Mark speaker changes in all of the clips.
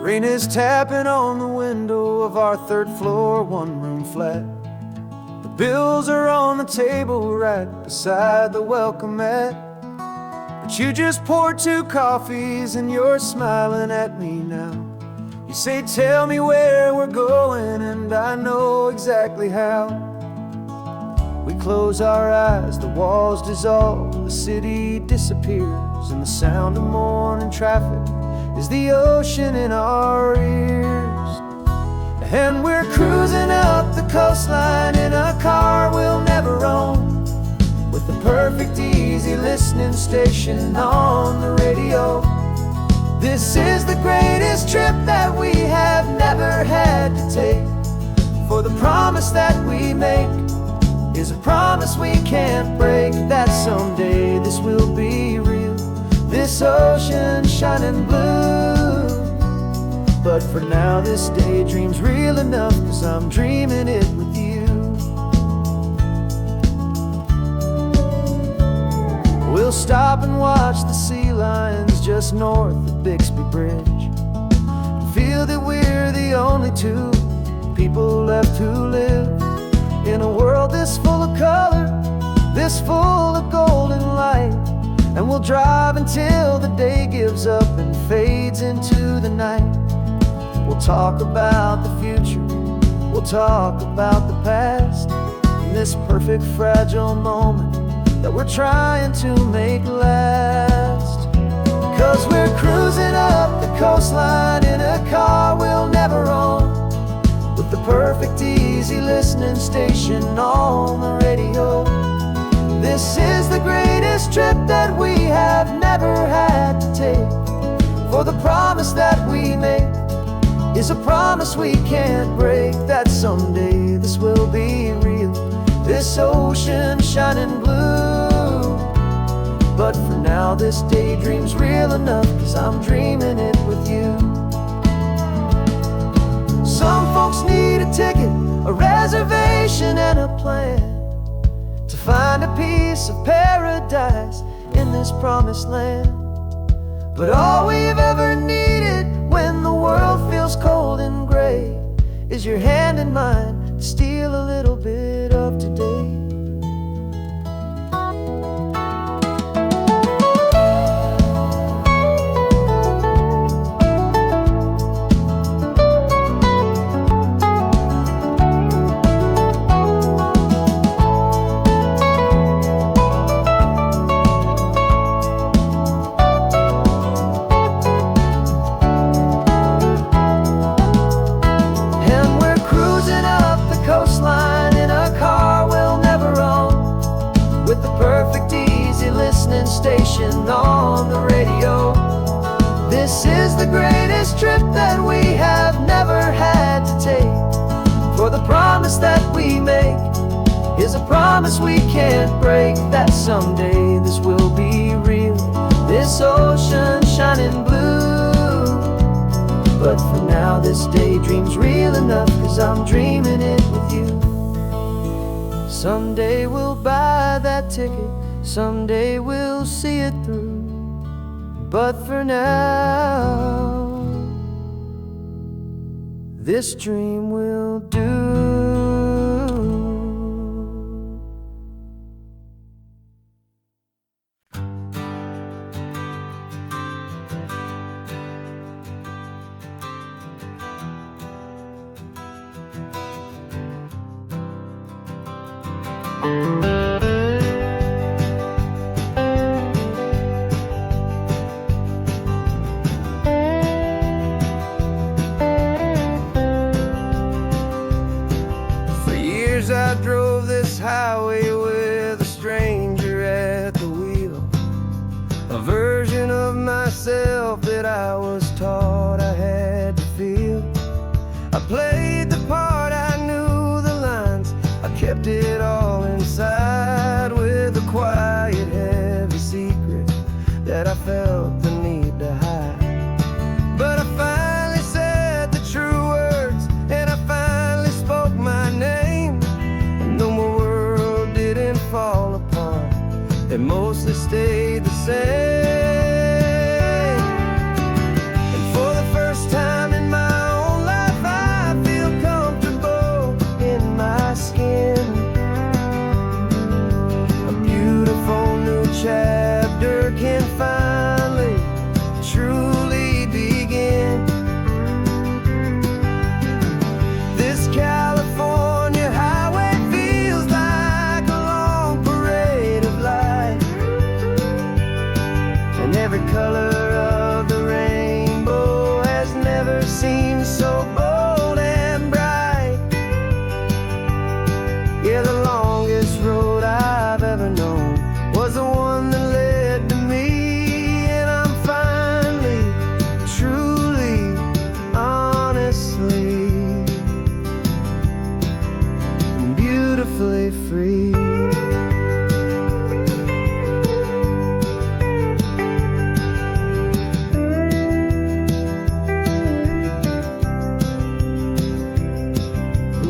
Speaker 1: Rain is tapping on the window of our third floor, one-room flat. The bills are on the table right beside the welcome mat. But you just poured 2 coffees and you're smiling at me now. You say, tell me where we're going, and I know exactly how. We close our eyes, the walls dissolve, the city disappears, and the sound of morning traffic is the ocean in our ears. And we're cruising up the coastline in a car we'll never own, with the perfect easy listening station on the radio. This is the greatest trip that we have never had to take, for the promise that we make is a promise we can't break, that someday this will be real, this ocean shining blue. But for now this daydream's real enough, 'cause I'm dreaming it with you. We'll stop and watch the sea lions just north of Bixby Bridge, and feel that we're the only 2 people left who live in a world this full of color, this full of golden light. And we'll drive until the day gives up and fades into the night. We'll talk about the future, we'll talk about the past, in this perfect fragile moment that we're trying to make last. 'Cause we're cruising up the coastline in a car we'll never own, with the perfect easy listening station on the radio. This is the greatest trip that we have never had to take, for the promise that we make is a promise we can't break, that someday this will be real, this ocean shining blue. But for now this daydream's real enough, 'cause I'm dreaming it with you. Some folks need a ticket, a reservation and a plan, to find a piece of paradise in this promised land. But all we've ever needed when the world feels cold and gray is your hand in mine to steal a little bit of today. Station on the radio. This is the greatest trip that we have never had to take, for the promise that we make is a promise we can't break, that someday this will be real, this ocean shining blue. But for now this daydream's real enough, 'cause I'm dreaming it with you. Someday we'll buy that ticket, someday we'll see it through, but for now this dream will do. I drove this highway with a stranger at the wheel, a version of myself that I was taught I had to feel. I played the part, I knew the lines, I kept it all inside, with a quiet, heavy secret that I felt the need to hide. But I finally said the true words, and I finally spoke my name. Fall apart, it mostly stayed the same. And for the first time beautifully free.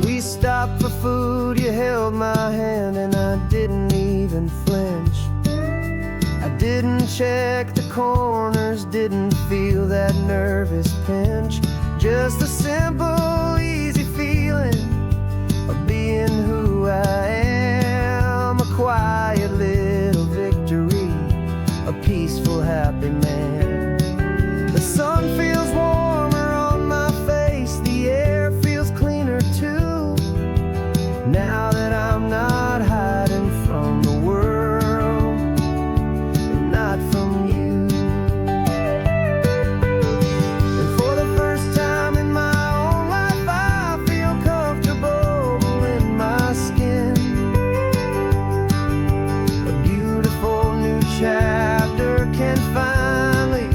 Speaker 1: We stopped for food, you held my hand, and I didn't even flinch. I didn't check the corners, didn't feel that nervous pinch. Just a simple, easy feeling of being who I am. A quiet little victory, a peaceful, happy man. The sun feels warmer on my face, the air feels cleaner too. Now that I'm not hiding from the world, and not from you. And for the first time in my own life, I feel comfortable in my skin. A beautiful new chapter can finally,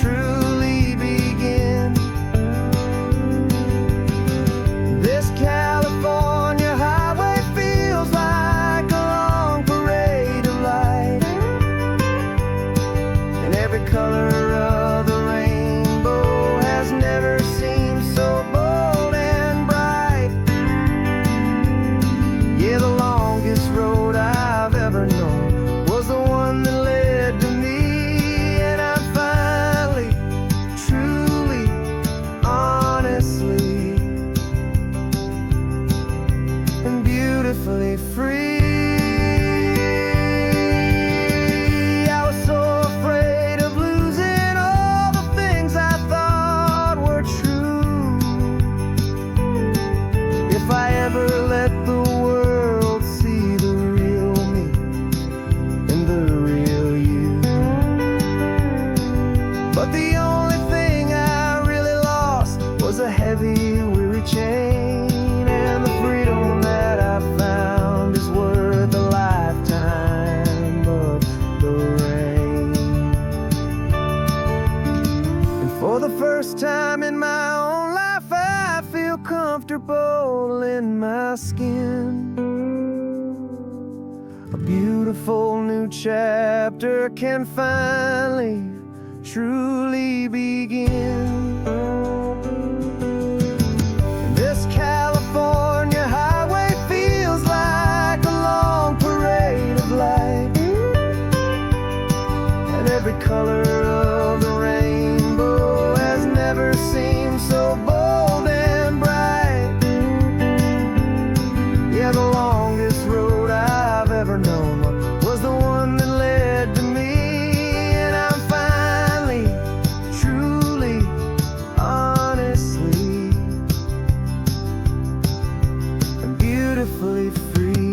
Speaker 1: truly begin. This California highway feels like a long parade of light, and every color of the rainbow has never seemed so bold and bright. Yeah, the longest road I've ever known was the one that led to me, and I'm finally, truly, honestly, and beautifully free. I was so afraid of losing all the things I thought were true. If I ever let the world see the real me and the real you. But the only thing I really lost was a heavy, weary chain, and the freedom that I found is worth a lifetime of the rain. And for the first time in my own life, I feel comfortable in my skin. A beautiful new chapter can finally, truly begin. This California highway feels like a long parade of light, and every color of the rainbow has never seemed so bold and bright. Yeah, the longest road I've ever known was the one that led to me, and I'm finally, truly, honestly, and beautifully free.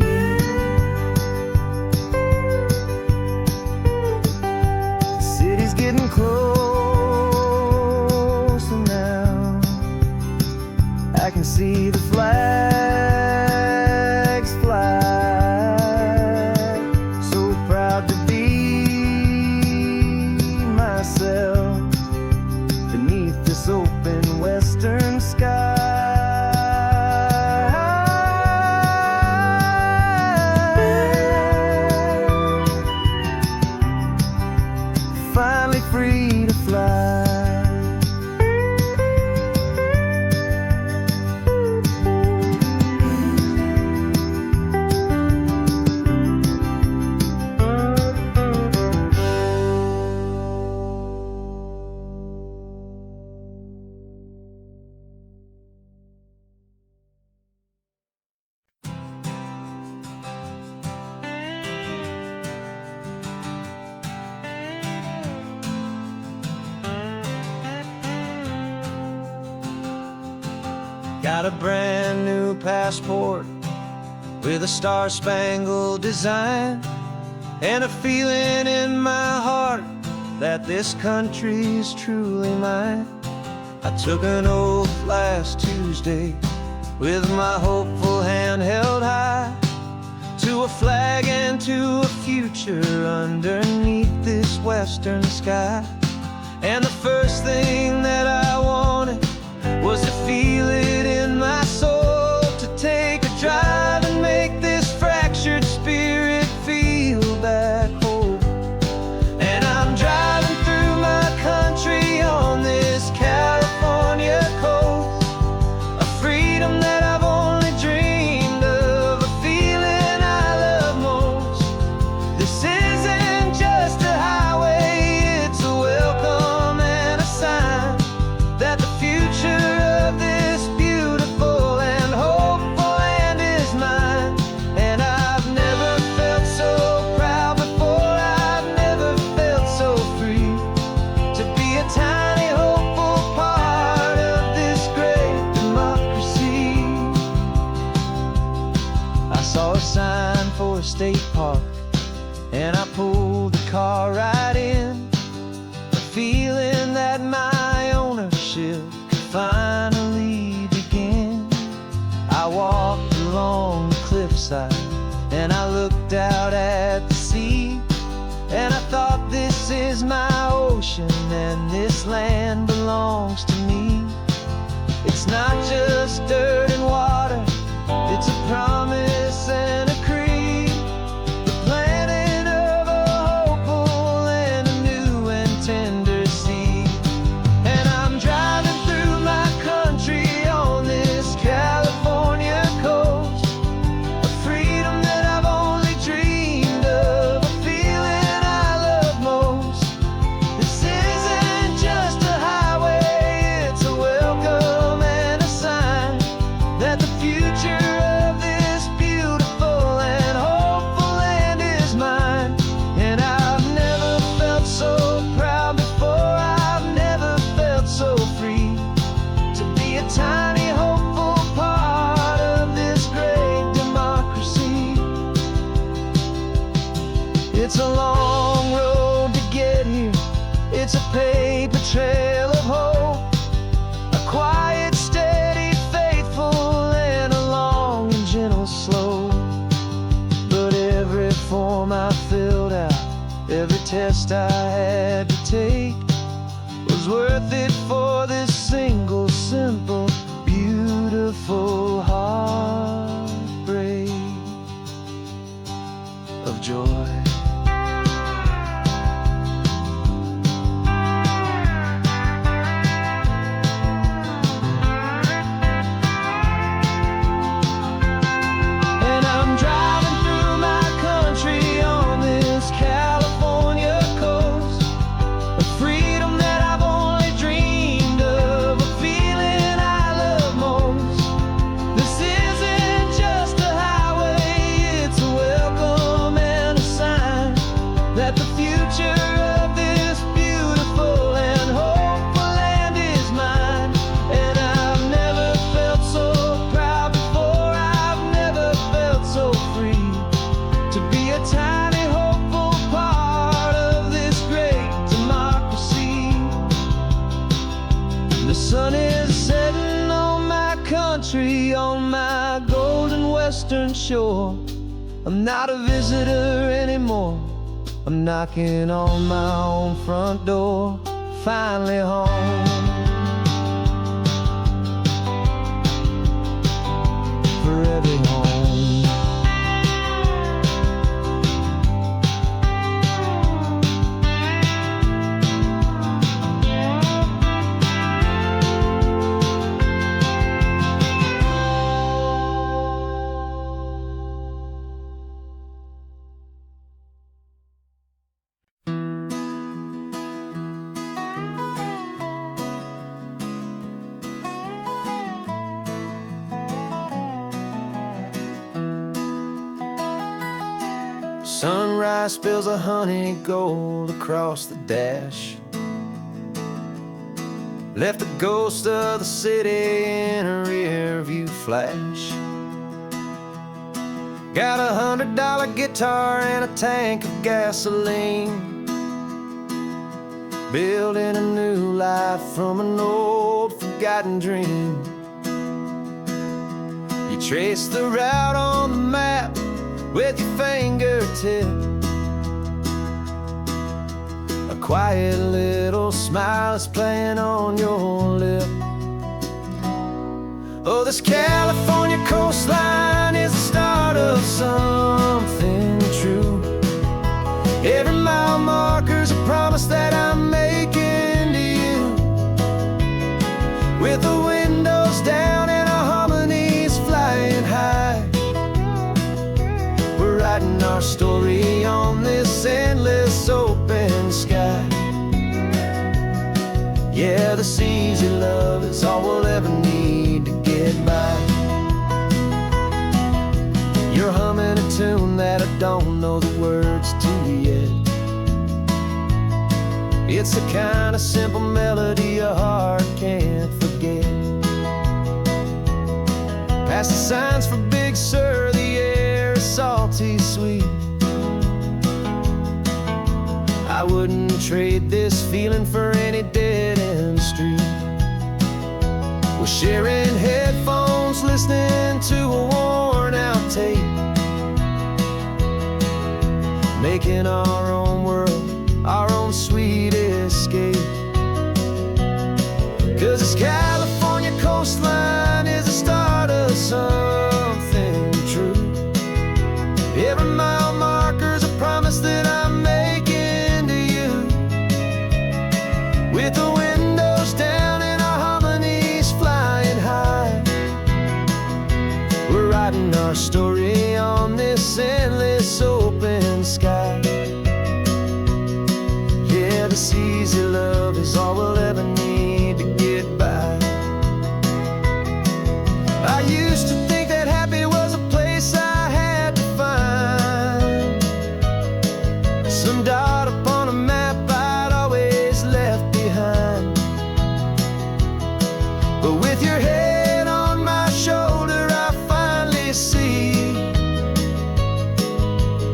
Speaker 1: The city's getting closer now. I can see the flags fly. So proud to be myself beneath this open western sky. Finally free to fly. Got a brand new passport with a star-spangled design, and a feeling in my heart that this country's truly mine. I took an oath last Tuesday with my hopeful hand held high, to a flag and to a future underneath this western sky. And the first thing that I wanted was to feel it in my soul, to take a drive and make saw a sign for a state park, and I pulled the car right in, feeling that my ownership could finally begin. I walked along the cliffside and I looked out at the sea, and I thought, this is my ocean and this land belongs to me. It's not just dirt and water, it's a promise and a creed, the planting of a hopeful and a new and tender seed. And I'm driving through my country on this California coast, a freedom that I've only dreamed of, a feeling I love most. This isn't just a highway, it's a welcome and a sign that the future of this beautiful and hopeful land is mine. And I've never felt so proud before, I've never felt so free to be a tiny hopeful part of this great democracy. It's a long road to get here, it's a paper trail of hope, a quiet, steady, faithful, and a long and gentle slope. But every form I filled out, every test I had to take, was worth it for this single, simple, beautiful heartbreak of joy. And I'm driving through my country on this California coast, a freedom that I've only dreamed of, a feeling I love most. This isn't just a highway, it's a welcome and a sign that the future of this beautiful and hopeful land is mine. And I've never felt so proud before, I've never felt so free to be a tiny hopeful part of this great democracy. The sun is setting on my country, on my golden western shore. I'm not a visitor anymore, I'm knocking on my own front door, finally home. For every home. Sunrise spills a honey gold across the dash, left the ghost of the city in a rear view flash. Got a $100 guitar and a tank of gasoline, building a new life from an old forgotten dream. You trace the route on the map with your fingertip, a quiet little smile is playing on your lip. Oh, this California coastline is the start of something true. Every mile marker's a promise that I'm making to you. With the windows down and our harmonies flying high, we're writing our story on this endless open sky. Yeah, this easy love is all we'll ever need to get by. You're humming a tune that I don't know the words to yet. It's the kind of simple melody your heart can't forget. Past the signs for Big Sur, the air salty sweet. I wouldn't trade this feeling for any dead-end street. We're sharing headphones, listening to a worn-out tape, making our own world, our own sweet escape. 'Cause this California coastline is the start of something true. Every mile marker's a promise that I'm making to you. With the windows down and our harmonies flying high, we're writing our story on this endless open sky. Yeah, this easy love is all we'll ever need to get by. I used to think that happy was a place I had to find, some dot upon a map I'd always left behind. But with your head on my shoulder, I finally see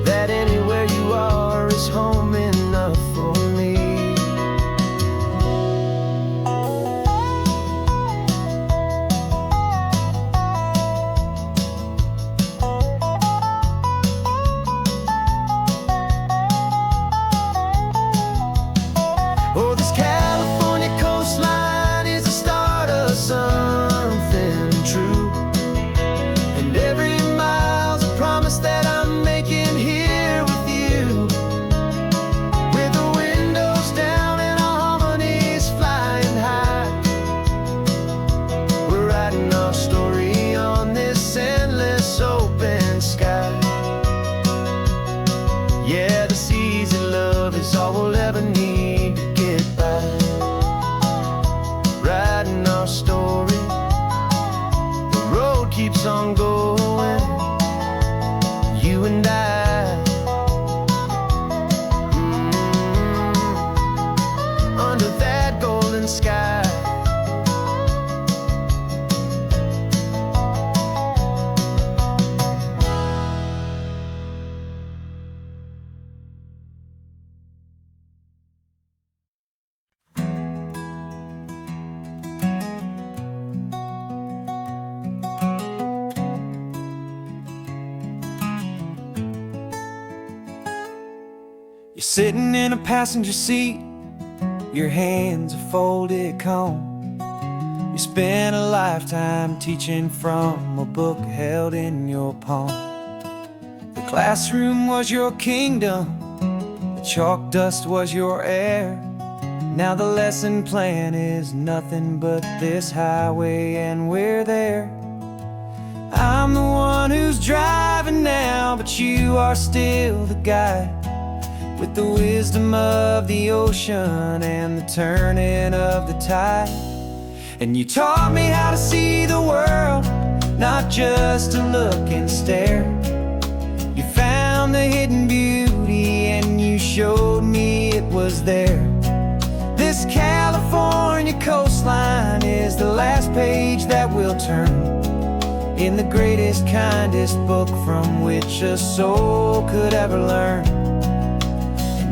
Speaker 1: that anywhere you are is home enough for me. Oh, this California coastline is the start of something true. And every mile's a promise that I'm making here with you. With the windows down and our harmonies flying high, we're writing our story on this endless open sky. Yeah, this easy love is all we'll ever need to get by. Writing our story, the road keeps on going, you and I. Under that golden sky. You're sitting in a passenger seat, your hands are folded calm. You spent a lifetime teaching from a book held in your palm. The classroom was your kingdom, the chalk dust was your air. Now the lesson plan is nothing but this highway and we're there. I'm the one who's driving now, but you are still the guide, with the wisdom of the ocean and the turning of the tide. And you taught me how to see the world, not just to look and stare. You found the hidden beauty and you showed me it was there. This California coastline is the last page that we'll turn in the greatest, kindest book from which a soul could ever learn.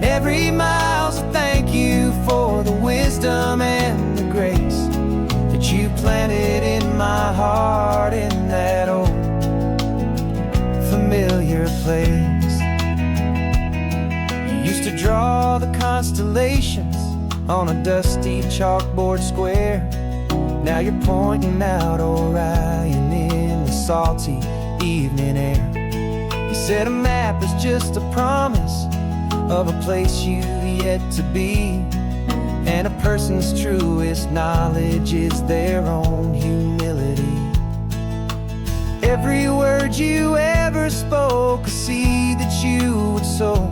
Speaker 1: Every mile's a thank you for the wisdom and the grace that you planted in my heart in that old familiar place. You used to draw the constellations on a dusty chalkboard square. Now you're pointing out Orion in the salty evening air. You said a map is just a promise of a place you've yet to be, and a person's truest knowledge is their own humility. Every word you ever spoke, a seed that you would sow,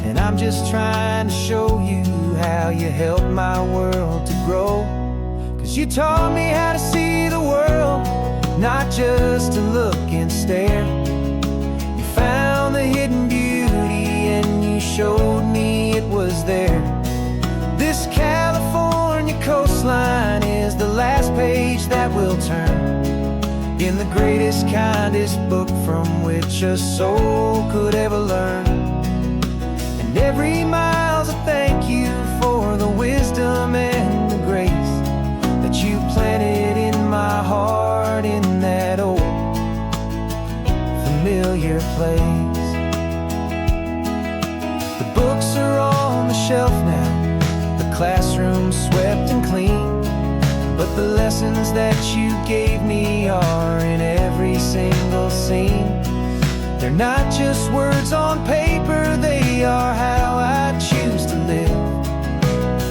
Speaker 1: and I'm just trying to show you how you helped my world to grow. 'Cause you taught me how to see the world, not just to look and stare. You found the hidden beauty and you showed me it was there. This California coastline is the last page that we'll turn in the greatest greatest, kindest book from which a soul could ever learn. And every mile's a thank you for the wisdom and the grace that you planted in my heart in that old familiar place. The books are on the shelf now, the classroom swept and clean, but the lessons that you gave me are in every single scene. They're not just words on paper, they are how I choose to live.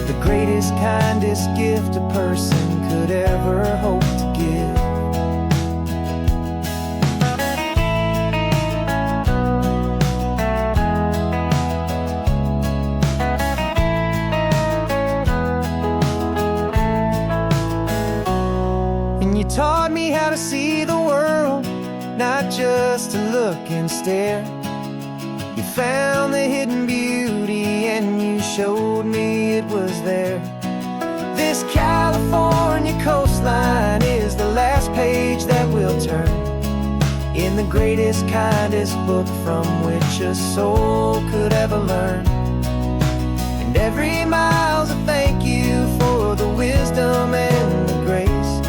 Speaker 1: The greatest, kindest gift a person could ever hope to give. And you taught me how to see the world, not just to look and stare. You found the hidden beauty and you showed me it was there. This California coastline is the last page that we'll turn in the greatest, kindest book from which a soul could ever learn. And every mile's a thank you for the wisdom and the grace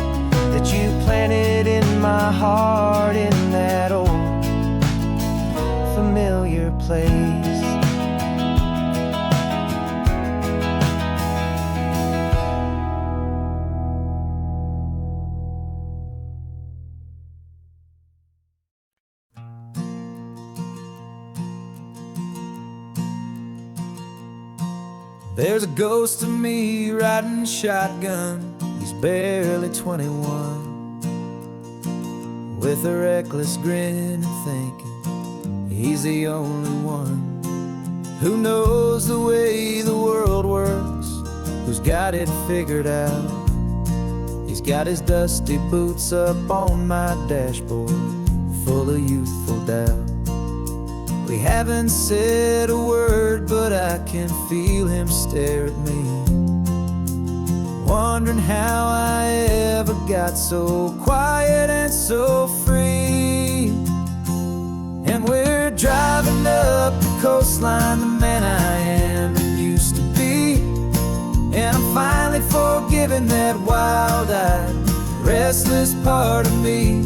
Speaker 1: that you planted in my heart in that old familiar place. There's a ghost of me riding shotgun. He's barely 21, with a reckless grin and thinking he's the only one who knows the way the world works, who's got it figured out. He's got his dusty boots up on my dashboard, full of youthful doubt. We haven't said a word, but I can feel him stare at me, wondering how I ever got so quiet and so free. And we're driving up the coastline, the man I am and used to be. And I'm finally forgiving that wild-eyed, restless part of me.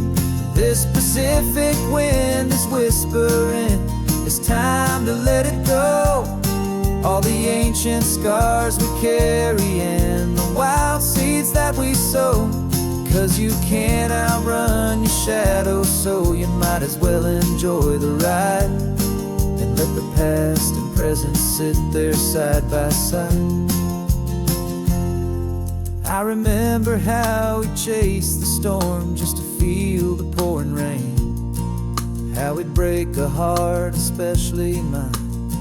Speaker 1: This Pacific wind is whispering, it's time to let it go. All the ancient scars we carry and the wild seeds that we sow. 'Cause you can't outrun your shadow, so you might as well enjoy the ride and let the past and present sit there side by side. I remember how we chased the storm just to feel the pouring rain, how we'd break a heart, especially mine,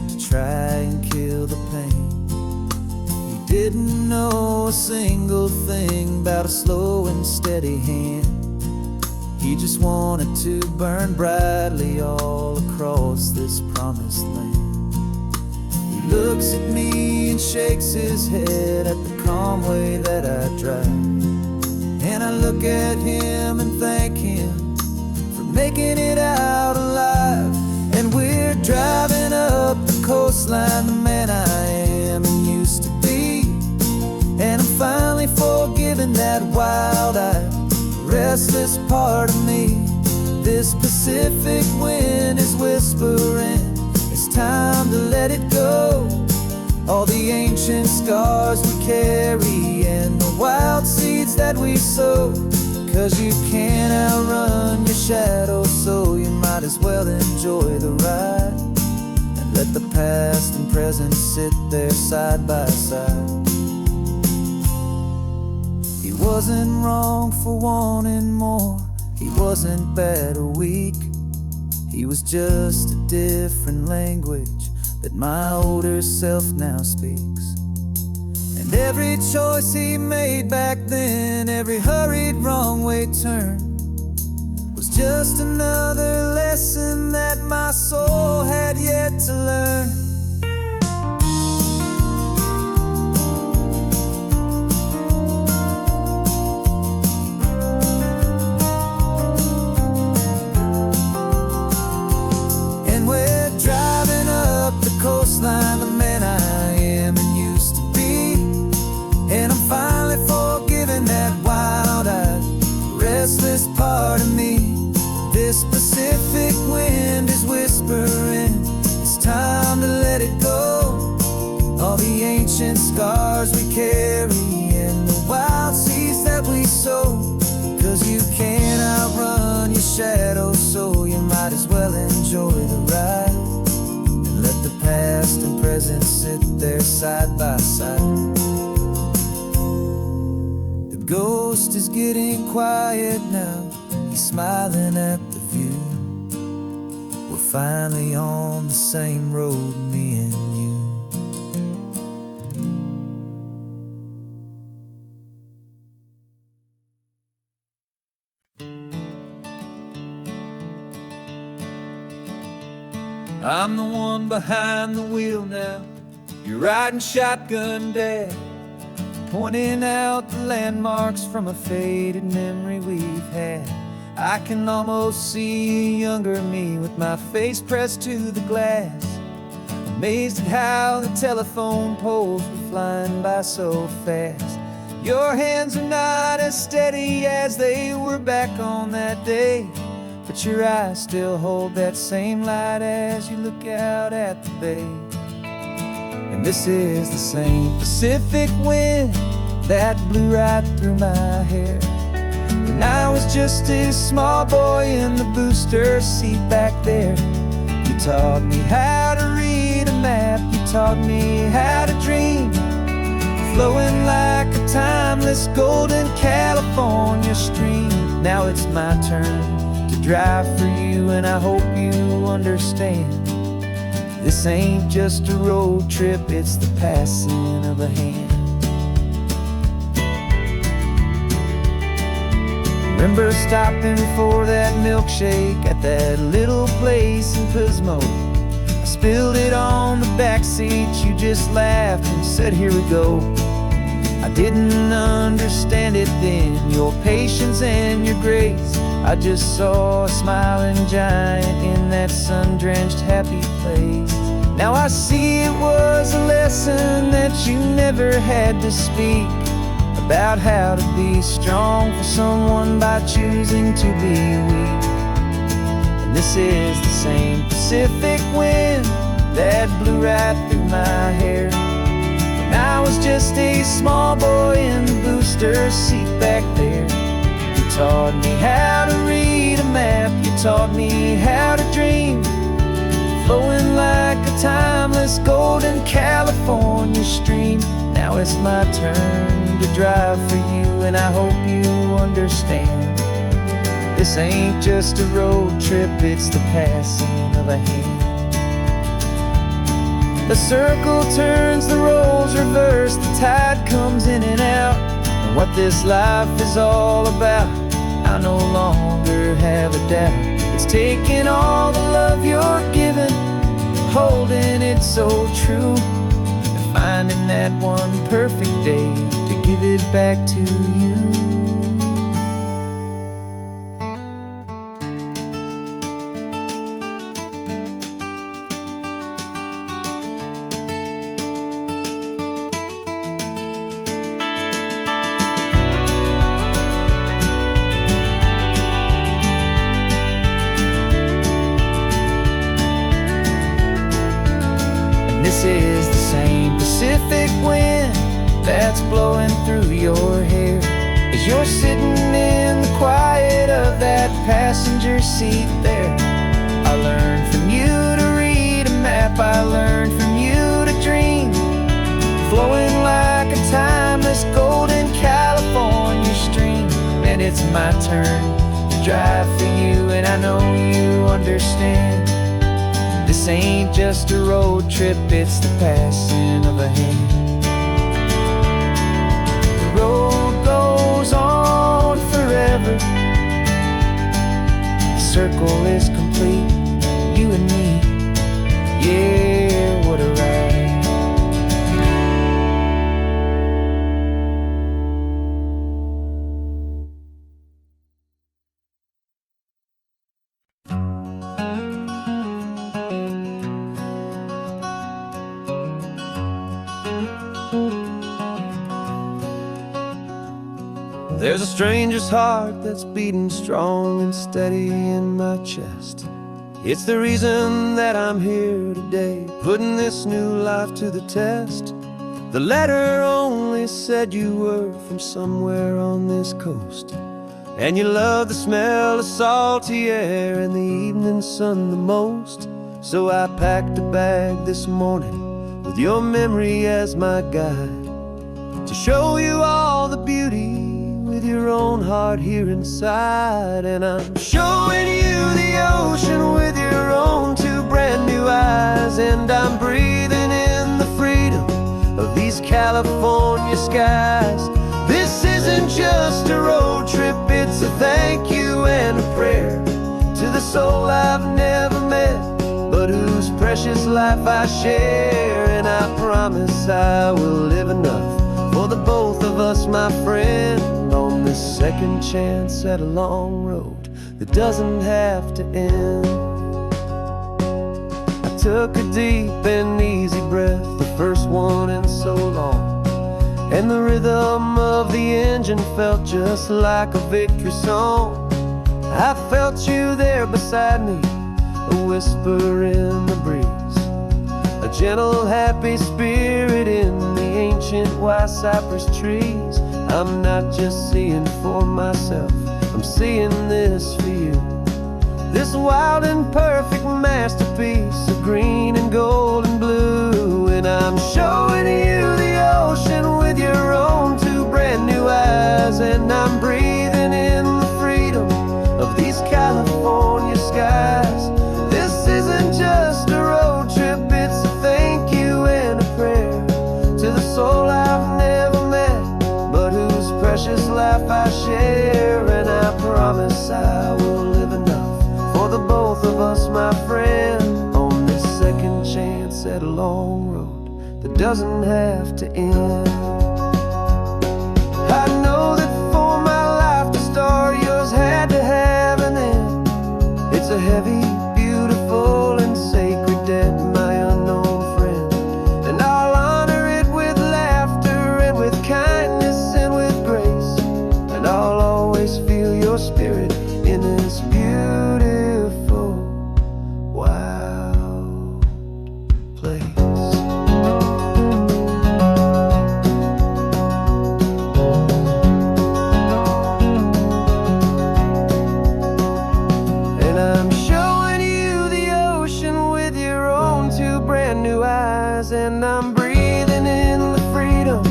Speaker 1: to try and kill the pain. He didn't know a single thing about a slow and steady hand. He just wanted to burn brightly all across this promised land. He looks at me and shakes his head at the calm way that I drive, and I look at him and thank him for making it out alive. And we're driving up the coastline, the man I am and used to be. And I'm finally forgiving that wild-eyed, restless part of me. This Pacific wind is whispering, it's time to let it go. All the ancient scars we carry and the wild seeds that we sow. 'Cause you can't outrun your shadow, so you might as well enjoy the ride and let the past and present sit there side by side. He wasn't wrong for wanting more, he wasn't bad or weak. He was just a different language that my older self now speaks. And every choice he made back then, every hurried wrong way turn, was just another lesson that my soul had yet to learn. scars we carry and the wild seeds that we sow. 'Cause you can't outrun your shadow, so you might as well enjoy the ride. And let the past and present sit there side by side. The ghost is getting quiet now, he's smiling at the view. We're finally on the same road, me and you. I'm the one behind the wheel now, you're riding shotgun, Dad, pointing out the landmarks from a faded memory we've had. I can almost see a younger me with my face pressed to the glass, amazed at how the telephone poles were flying by so fast. Your hands are not as steady as they were back on that day, but your eyes still hold that same light as you look out at the bay. And this is the same Pacific wind that blew right through my hair when I was just a small boy in the booster seat back there. You taught me how to read a map, you taught me how to dream, flowing like a timeless golden California stream. Now it's my turn to drive for you, and I hope you understand. This ain't just a road trip, it's the passing of a hand. Remember stopping for that milkshake at that little place in Pismo? I spilled it on the back seat, you just laughed and said, here we go. I didn't understand it then, your patience and your grace. I just saw a smiling giant in that sun-drenched happy place. Now I see it was a lesson that you never had to speak, about how to be strong for someone by choosing to be weak. And this is the same Pacific wind that blew right through my hair when I was just a small boy in the booster seat back there. You taught me how to read a map, you taught me how to dream, flowing like a timeless golden California stream. Now it's my turn to drive for you, and I hope you understand. This ain't just a road trip, it's the passing of a hand. The circle turns, the roles reverse, the tide comes in and out. And what this life is all about, I no longer have a doubt. It's taking all the love you're giving, holding it so true, and finding that one perfect day to give it back to you. This is the same Pacific wind that's blowing through your hair as you're sitting in the quiet of that passenger seat there. I learned from you to read a map, I learned from you to dream, flowing like a timeless golden California stream. And it's my turn to drive for you, and I know you understand. This ain't just a road trip, it's the passing of a hand. The road goes on forever, the circle is complete, you and me, yeah, what a ride. There's a stranger's heart that's beating strong and steady in my chest. It's the reason that I'm here today, putting this new life to the test. The letter only said you were from somewhere on this coast, and you love the smell of salty air and the evening sun the most. So I packed a bag this morning with your memory as my guide, to show you all the beauty with your own heart here inside. And I'm showing you the ocean with your own two brand new eyes, and I'm breathing in the freedom of these California skies. This isn't just a road trip, it's a thank you and a prayer to the soul I've never met, but whose precious life I share. And I promise I will live enough for the both of us, my friend, on this second chance at a long road that doesn't have to end. I took a deep and easy breath, the first one in so long, and the rhythm of the engine felt just like a victory song. I felt you there beside me, a whisper in the breeze, a gentle happy spirit in the ancient white cypress trees. I'm not just seeing for myself, I'm seeing this for you, this wild and perfect masterpiece of green and gold and blue. And I'm showing you the ocean with your own two brand new eyes, and I'm breathing in the freedom of these California skies. This isn't just a road trip, it's a thank you and a prayer to the soul I've never met, but whose precious life I share. And I promise I will live enough for the both of us, my friend, on this second chance at a long road that doesn't have to end. I know that for my life to start, yours had to have an end. It's a heavy, beautiful, and sacred debt, my unknown friend, and I'll honor it with laughter and with kindness and with grace, and I'll always feel your spirit in this beautiful, wild place. And I'm showing you the ocean with your own two brand new eyes, and I'm breathing in the freedom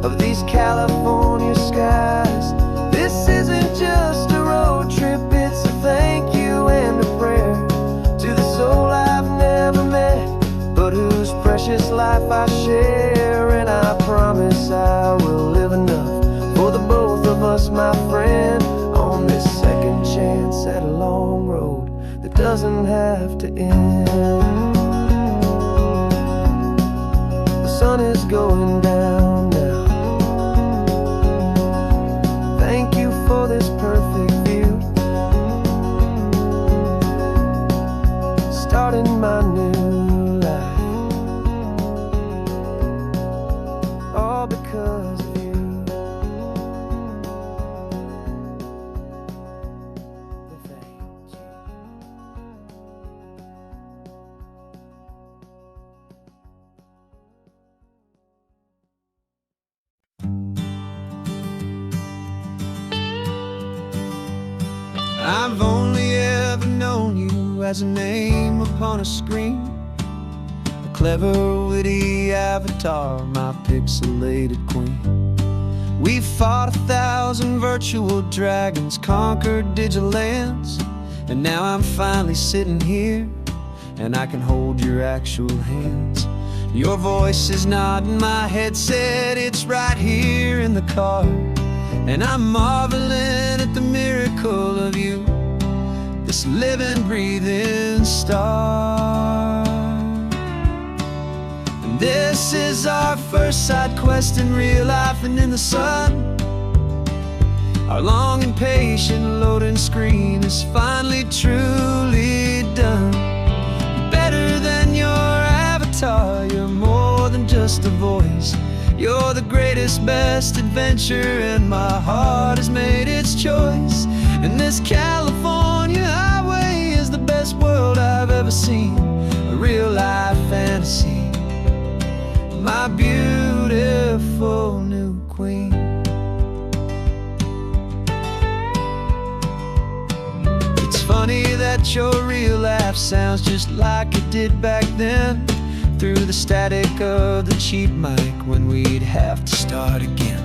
Speaker 1: of these California skies. This isn't just a road trip, it's a thank you and a prayer to the soul I've never met, but whose precious life I share. And I promise I will live enough for the both of us, my friend, on this second chance at a long road that doesn't have to end. The sun is going down now. Thank you for this perfect view, starting my new life, all because of you. Thank you. I've only ever known you as a name upon a screen, a clever, witty avatar, my pixelated queen. We fought 1,000 virtual dragons, conquered digital lands, and now I'm finally sitting here, and I can hold your actual hands. Your voice is not in my headset, it's right here in the car, and I'm marveling at the miracle of you, this living, breathing star. And this is our first side quest in real life and in the sun. Our long and patient loading screen is finally truly done. Better than your avatar, you're more than just a voice. You're the greatest, best adventure, and my heart has made its choice. And this California highway is the best world I've ever seen, a real life fantasy, my beautiful beautiful new queen. It's funny that your real laugh sounds just like it did back then, through the static of the cheap mic when we'd have to start again,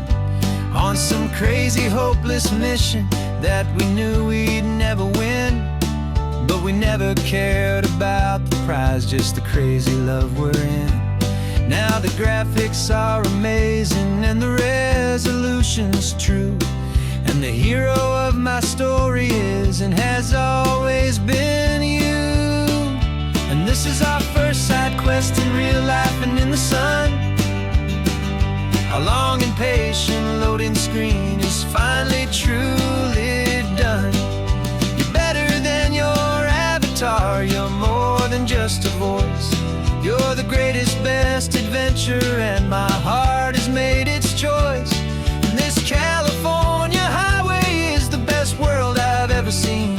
Speaker 1: on some crazy hopeless mission that we knew we'd never win. But we never cared about the prize, just the crazy love we're in. Now the graphics are amazing and the resolution's true, and the hero of my story is and has always been you. And this is our first side quest in real life and in the sun. Our long and patient loading screen is finally truly done. You're better than your avatar, you're more than just a voice. You're the greatest, best adventure, and my heart has made its choice. And this California highway is the best world I've ever seen,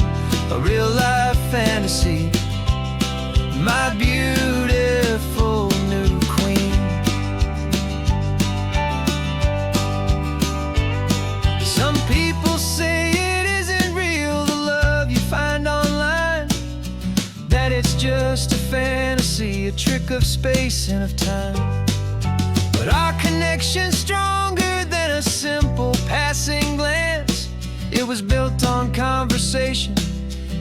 Speaker 1: a real life fantasy, my beautiful new queen. Some people say it isn't real, the love you find online, that it's just a fantasy, a trick of space and of time. But our connection's stronger than a simple passing glance. It was built on conversation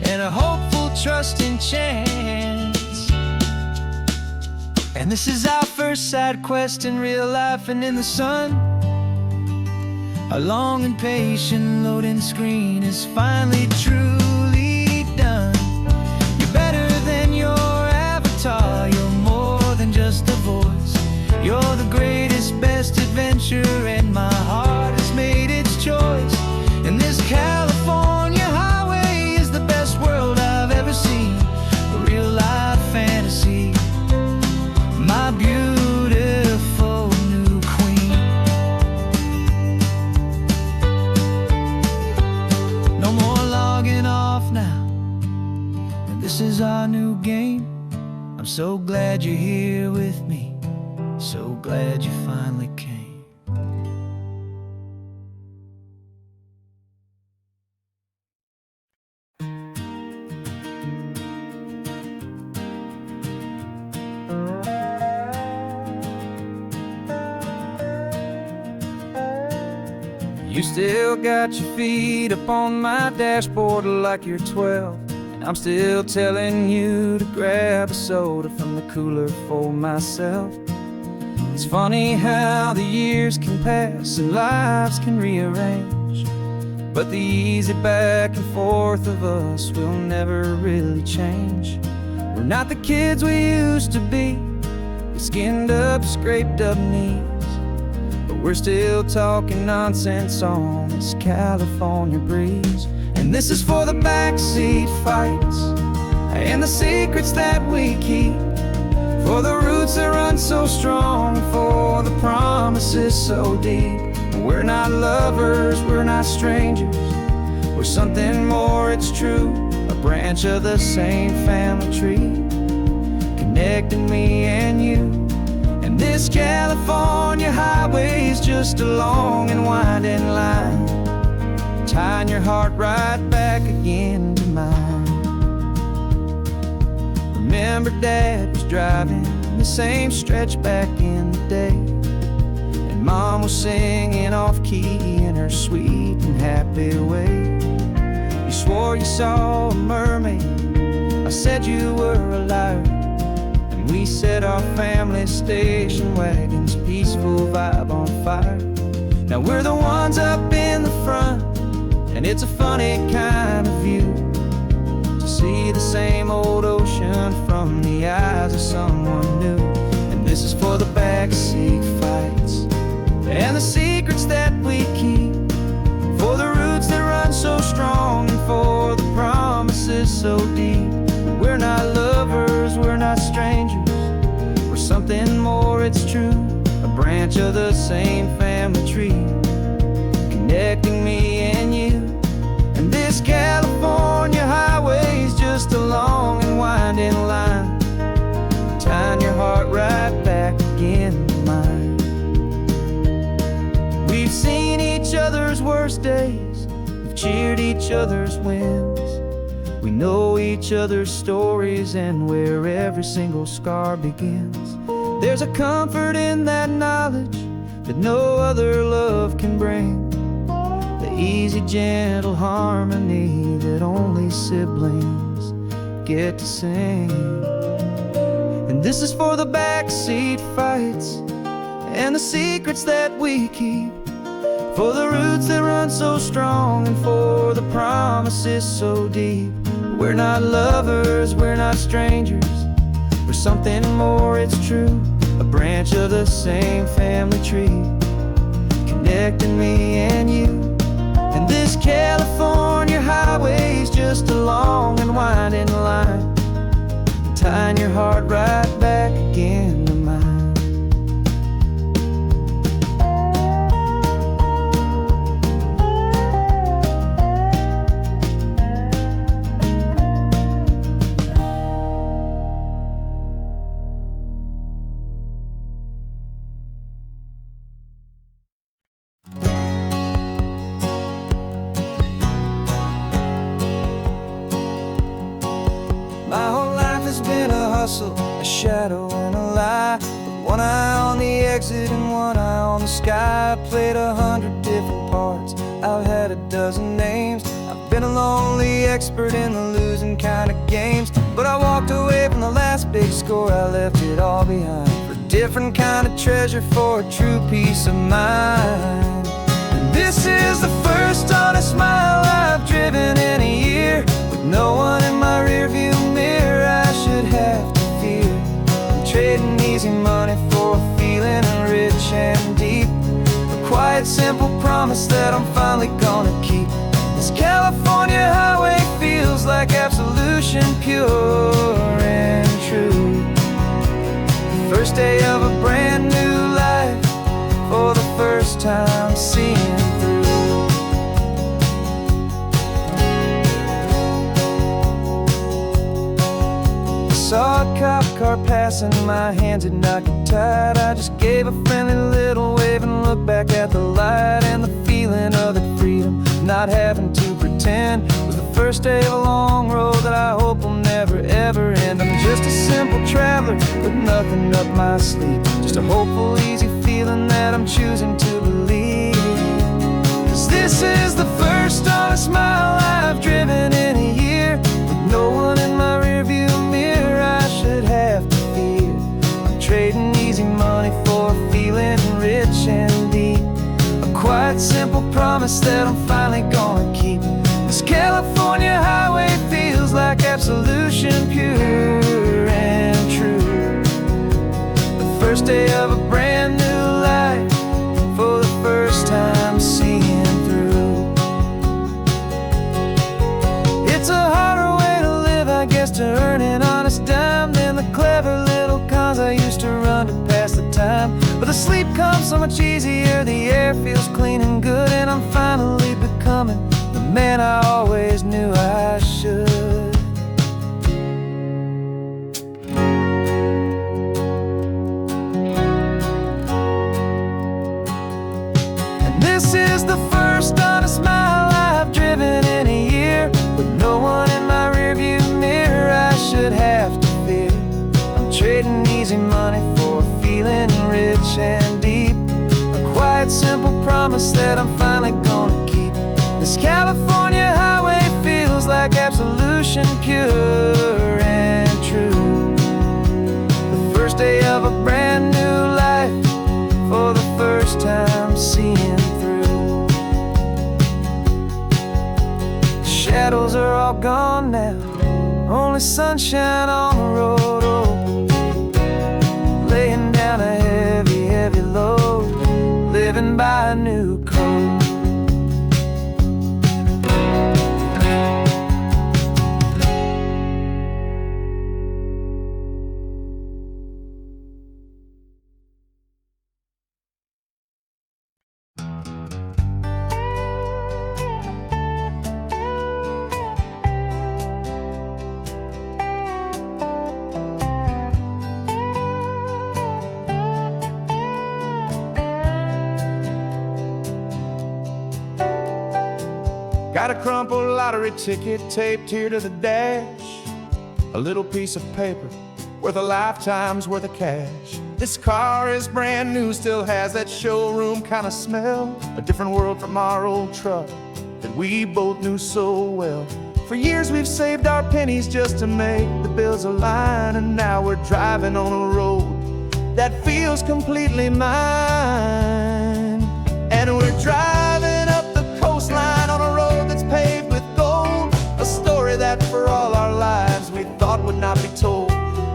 Speaker 1: and a hopeful, trusting chance. And this is our first side quest in real life and in the sun. Our long and patient loading screen is finally truly done. You're better than your avatar, you're more than just a voice. You're the greatest, best adventure, and my heart has made its choice. And this California highway is the best world I've ever seen, a real life fantasy, my beautiful new queen. No more logging off now, and this is our new game. I'm so glad you're here with me, so glad you finally came. You still got your feet up on my dashboard like you're 12, and I'm still telling you to grab a soda from the cooler for myself. It's funny how the years can pass and lives can rearrange, but the easy back and forth of us will never really change. We're not the kids we used to be, with skinned up, scraped up knees, but we're still talking nonsense on this California breeze. And this is for the backseat fights and the secrets that we keep, for the roots that run so strong, for the promises so deep. We're not lovers, we're not strangers, we're something more, it's true, a branch of the same family tree, connecting me and you. And this California highway is just a long and winding line, tying your heart right back again to mine. Remember Dad was driving the same stretch back in the day, and Mom was singing off-key in her sweet and happy way. You swore you saw a mermaid, I said you were a liar, and we set our family station wagon's peaceful vibe on fire. Now we're the ones up in the front, and it's a funny kind of view to see the same old ocean from the eyes of someone new. And this is for the backseat fights and the secrets that we keep, for the roots that run so strong, and for the promises so deep. We're not lovers, we're not strangers, we're something more, it's true, a branch of the same family tree, connecting me and you. And this California highway is just a long and winding line, tying your heart right back again to mine. other's worst days, we've cheered each other's wins. We know each other's stories and where every single scar begins. There's a comfort in that knowledge that no other love can bring. The easy, gentle harmony that only siblings get to sing. And this is for the backseat fights and the secrets that we keep, for the roots that run so strong and for the promises so deep. We're not lovers, we're not strangers, we're something more, it's true. A branch of the same family tree, connecting me and you. And this California highway's just a long and winding line, tying your heart right back again to mine. My whole life has been a hustle, a shadow and a lie, with one eye on the exit and one eye on the sky. I played 100 different parts, I've had a dozen names. I've been a lonely expert in the losing kind of games, but I walked away from the last big score, I left it all behind for a different kind of treasure, for a true peace of mind. And this is the first honest smile I've driven in a year, with no one in my rearview mirror I should have to fear. I'm trading easy money for a feeling rich and deep, a quiet, simple promise that I'm finally gonna keep. This California highway feels like absolution, pure and true. The first day of a brand new life, for the first time seeing through. Saw a cop car passing, my hands had not got tied. I just gave a friendly little wave and looked back at the light, and the feeling of that freedom, not having to pretend, was the first day of a long road that I hope will never ever end. I'm just a simple traveler with nothing up my sleeve, just a hopeful, easy feeling that I'm choosing to believe. 'Cause this is the first honest mile I've driven in a year, with no one in my rearview mirror I should have to fear. I'm trading easy money for a feeling rich and deep, a quiet, simple promise that I'm finally gonna keep. This California highway feels like absolution, pure and true. The first day of a brand new life, for the first time seeing through. It's a harder way to live, I guess, to earn an honest dime than the clever little cons I used to run to pass the time. But the sleep comes so much easier, the air feels clean and good, and I'm finally becoming the man I always knew I should. And this is the first honest mile I've driven in a year, with no one in my rearview mirror I should have to fear. I'm trading easy money for a feeling rich and deep, a quiet, simple promise that I'm finally gonna keep. This California highway feels like absolution, pure and true. The first day of a brand new life, for the first time seeing through. The shadows are all gone now, only sunshine on the road. Oh, laying down a heavy, heavy load, living by a new code. Got a crumpled lottery ticket taped here to the dash, a little piece of paper worth a lifetime's worth of cash. This car is brand new, still has that showroom kind of smell, a different world from our old truck that we both knew so well. For years we've saved our pennies just to make the bills align, and now we're driving on a road that feels completely mine. And we're driving up the coastline on a road that's paved with gold, a story that for all our lives we thought would not be told.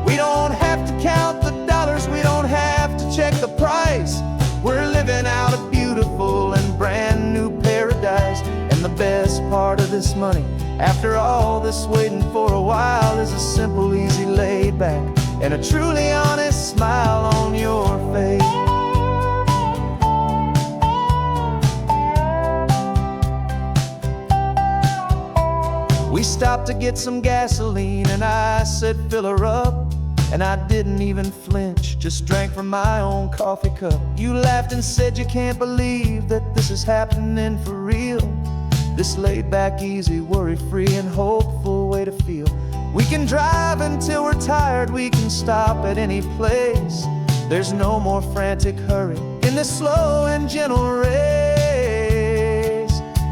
Speaker 1: We don't have to count the dollars, we don't have to check the price. We're living out a beautiful and brand new paradise. And the best part of this money, after all this waiting for a while, is a simple, easy, laid back, and a truly honest smile on your face. We stopped to get some gasoline, and I said, fill her up. And I didn't even flinch, just drank from my own coffee cup. You laughed and said you can't believe that this is happening for real. This laid back, easy, worry-free and hopeful way to feel. We can drive until we're tired, we can stop at any place. There's no more frantic hurry in this slow and gentle race.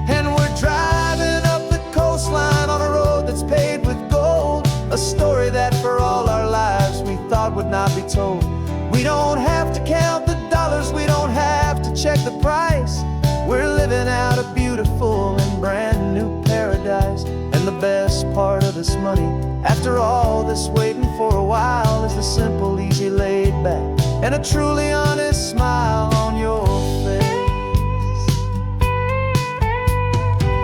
Speaker 1: And we're driving up the coastline on a road that's paved with gold, a story that for all our lives we thought would not be told. We don't have to count the dollars, we don't have to check the price. We're living out a beautiful and brand new paradise. And the best part of this money, after all this waiting for a while, is the simple, easy, laid back, and a truly honest smile on your face.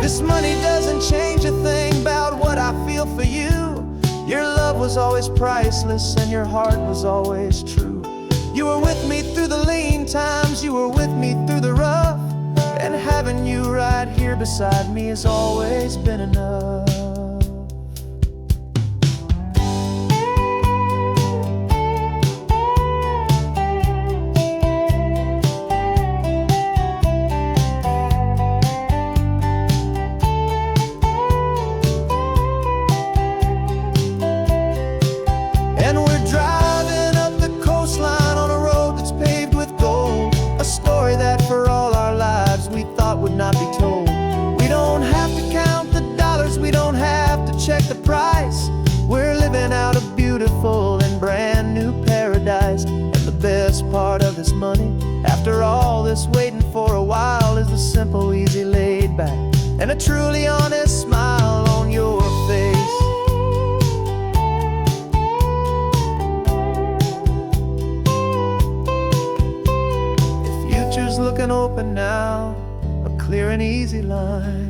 Speaker 1: This money doesn't change a thing about what I feel for you. Your love was always priceless and your heart was always true. You were with me through the lean times, you were with me through the rough, and having you right here beside me has always been enough. Not be told. We don't have to count the dollars, we don't have to check the price. We're living out a beautiful and brand new paradise. And the best part of this money, after all this waiting for a while, is the simple, easy, laid back, and a truly honest smile on your face. The future's looking open now, clear and easy line.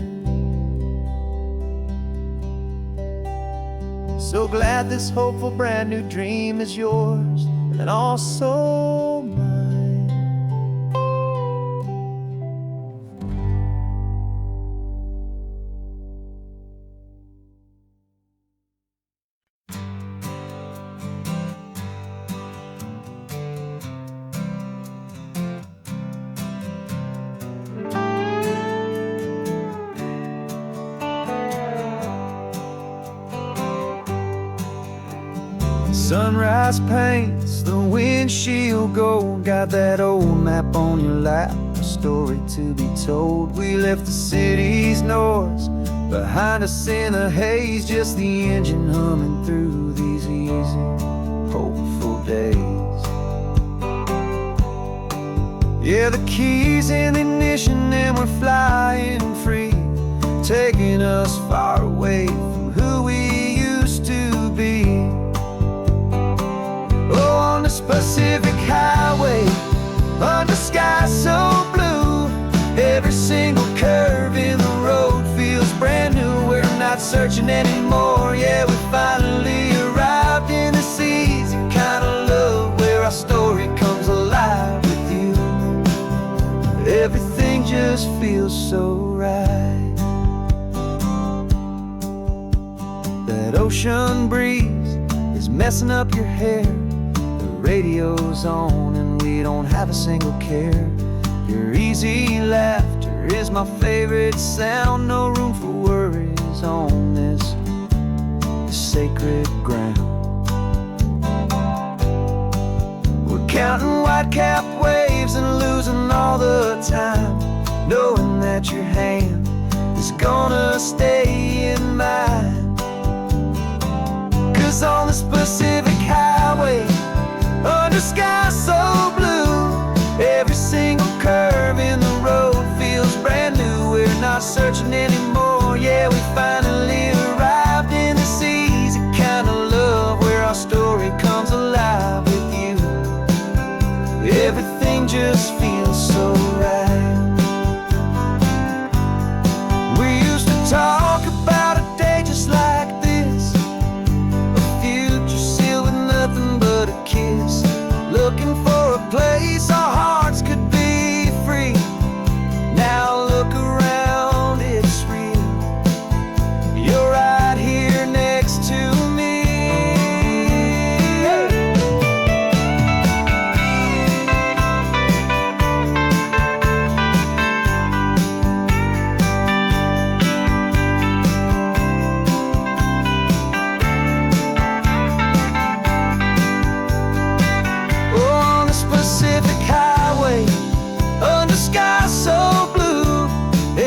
Speaker 1: So glad this hopeful brand new dream is yours and also mine. Sunrise paints the windshield gold. Got that old map on your lap, a story to be told. We left the city's noise behind us in the haze, just the engine humming through these easy, hopeful days. Yeah, the keys in the ignition and we're flying free, taking us far away from who we used to be. Oh, on this Pacific highway, under sky so blue, every single curve in the road feels brand new. We're not searching anymore, yeah, we finally arrived in this easy kind of love, where our story comes alive with you. Everything just feels so right. That ocean breeze is messing up your hair, radio's on and we don't have a single care. Your easy laughter is my favorite sound, no room for place on this sacred ground. We're counting white-capped waves and losing all the time, knowing that your hand is gonna stay in mine. 'Cause on this Pacific highway, under sky so blue, every single curve in the road feels brand new. We're not searching anymore, yeah, we finally arrived in this easy kind of love, where our story comes alive with you. Everything just feels so right. We used to talk about a day just like this, a future sealed with nothing but a kiss, looking for a place our hearts could be free. Now look around, it's real. You're right here next to me. On this Pacific highway, under sky so blue,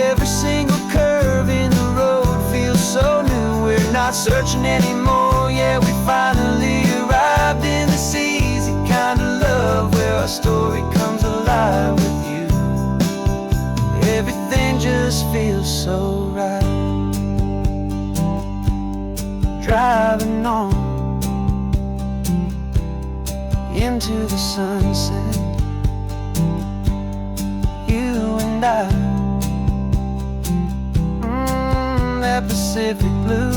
Speaker 1: every single curve in the road feels so new. We're not searching anymore, yeah, we finally arrived in this easy kind of love, where our story comes alive with you. Everything just feels so right. Driving on into the sunset, you and I, that Pacific blue.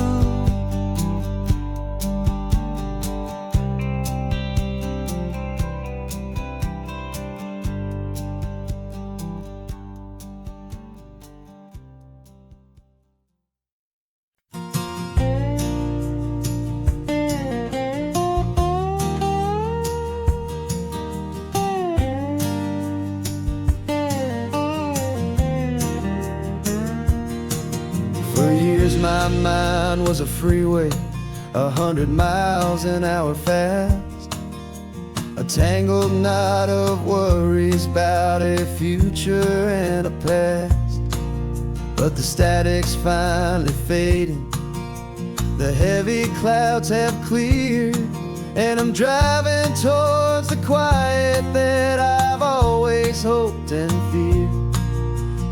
Speaker 1: For years my mind was a freeway, 100 miles an hour fast, a tangled knot of worries about a future and a past. But the static's finally fading, the heavy clouds have cleared, and I'm driving towards the quiet that I've always hoped and feared,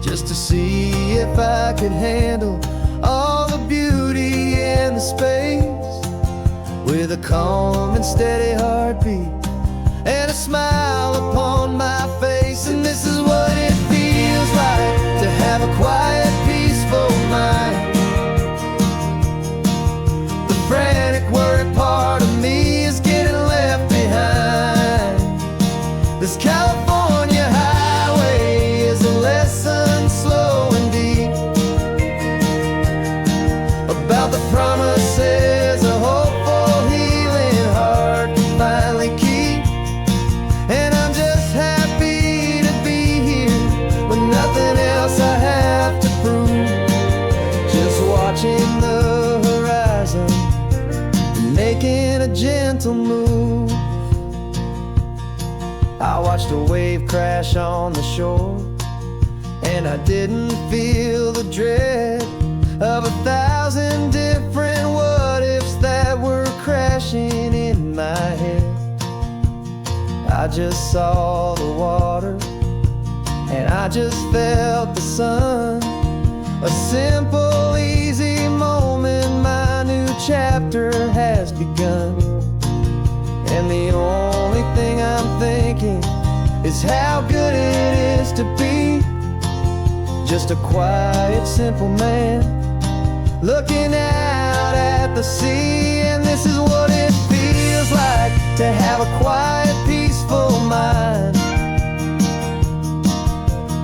Speaker 1: just to see if I could handle all the beauty and the space, with a calm and steady heartbeat and a smile upon my face. And this is what it feels like to have a quiet, peaceful mind. The frantic, worried part of me is getting left behind. This California highway is a lesson slow and deep about the promises a hopeful, healing heart can finally keep. And I'm just happy to be here with nothing else I have to prove, just watching the horizon, making a gentle move. I watched a wave crash on the shore, and I didn't feel the dread of 1,000 different what-ifs that were crashing in my head. I just saw the water, and I just felt the sun. A simple, easy moment, my new chapter has begun. And the only thing I'm thinking is how good it is to be just a quiet, simple man looking out at the sea. And this is what it feels like to have a quiet, peaceful mind.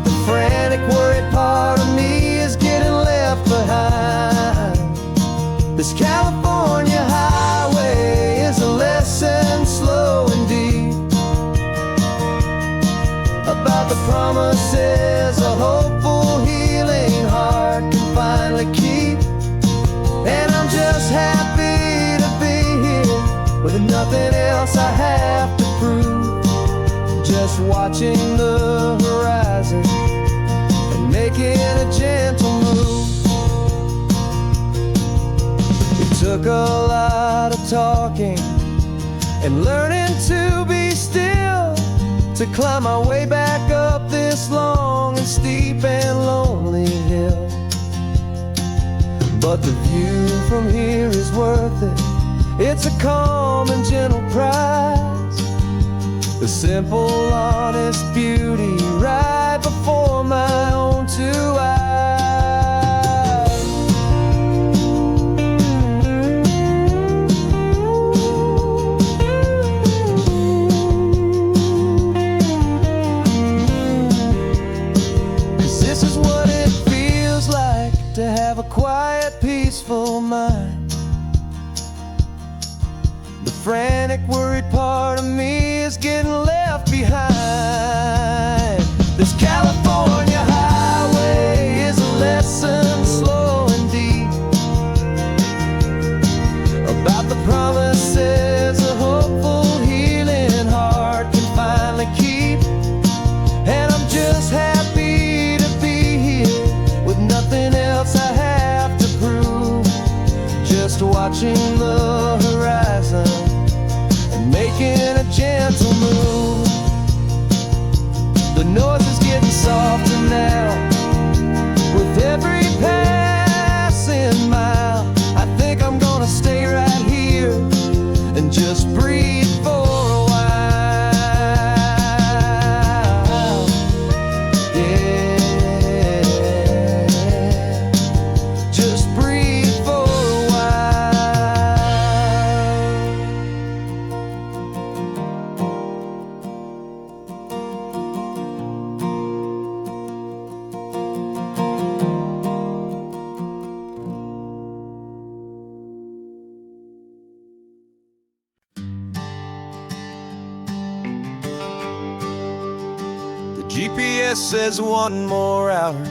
Speaker 1: The frantic, worried part of me is getting left behind. This California highway is a lesson slow and deep about the promises a hopeful, healing heart can finally keep. nothing else I have to prove. Just watching the horizon and making a gentle move. It took a lot of talking and learning to be still to climb my way back up this long and steep and lonely hill. But the view from here is worth it. It's a calm and gentle prize, the simple, honest beauty right before my own two eyes. This is what it feels like to have a quiet, peaceful mind. The frantic, worried part of me is getting left behind. This California highway is a lesson slow and deep about the promises a hopeful, healing heart can finally keep. And I'm just happy to be here with nothing else I have to prove. Just watching the horizon and making a gentle move. The noise is getting softer now with every passing mile. I think I'm gonna stay right here and just breathe for a while. Yeah, just breathe for a GPS says one more hour.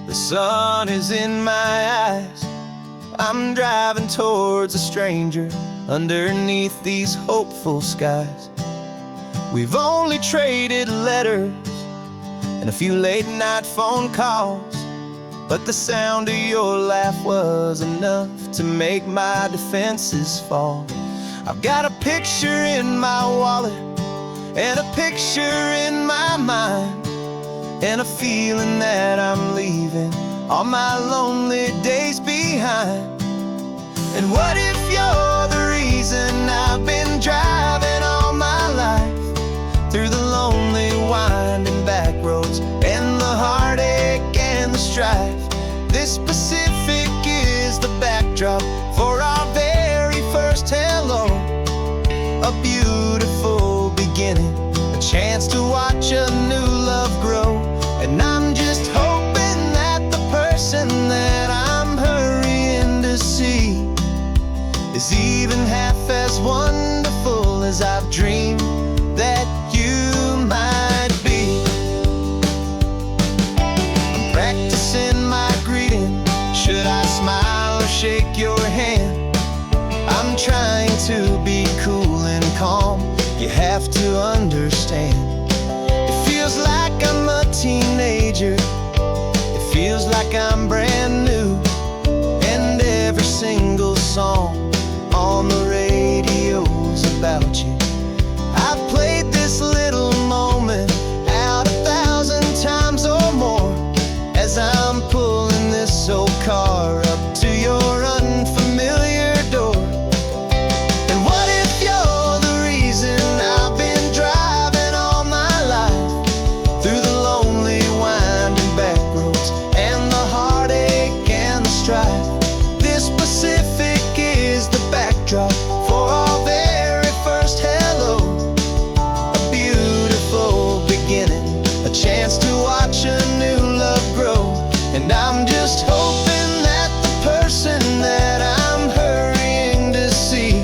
Speaker 1: The sun is in my eyes. I'm driving towards a stranger underneath these hopeful skies. We've only traded letters and a few late night phone calls, but the sound of your laugh was enough to make my defenses fall. I've got a picture in my wallet and a picture in my mind, and a feeling that I'm leaving all my lonely days behind. And what if you're the reason I've been driving all my life through the lonely, winding back roads and the heartache and the strife? This Pacific is the backdrop for our very first hello, a beautiful beginning, a chance to watch a new love grow. And I'm just hoping that the person that I'm hurrying to see is even half as wonderful as I've dreamed that you might be. I'm practicing my greeting. Should I smile or shake your hand? I'm trying to be cool and calm. You have to understand. It feels like I'm a teenager. It feels like I'm brand new. And every single song on the radio's about you. I've played this little moment out 1,000 times or more as I'm pulling this old car up to your unfamiliar door. And what if you're the reason I've been driving all my life through the lonely, winding back roads and the heartache and the strife? This Pacific is the backdrop for our very first hello, a beautiful beginning, a chance to watch a new love grow. And I'm just hoping that the person that I'm hurrying to see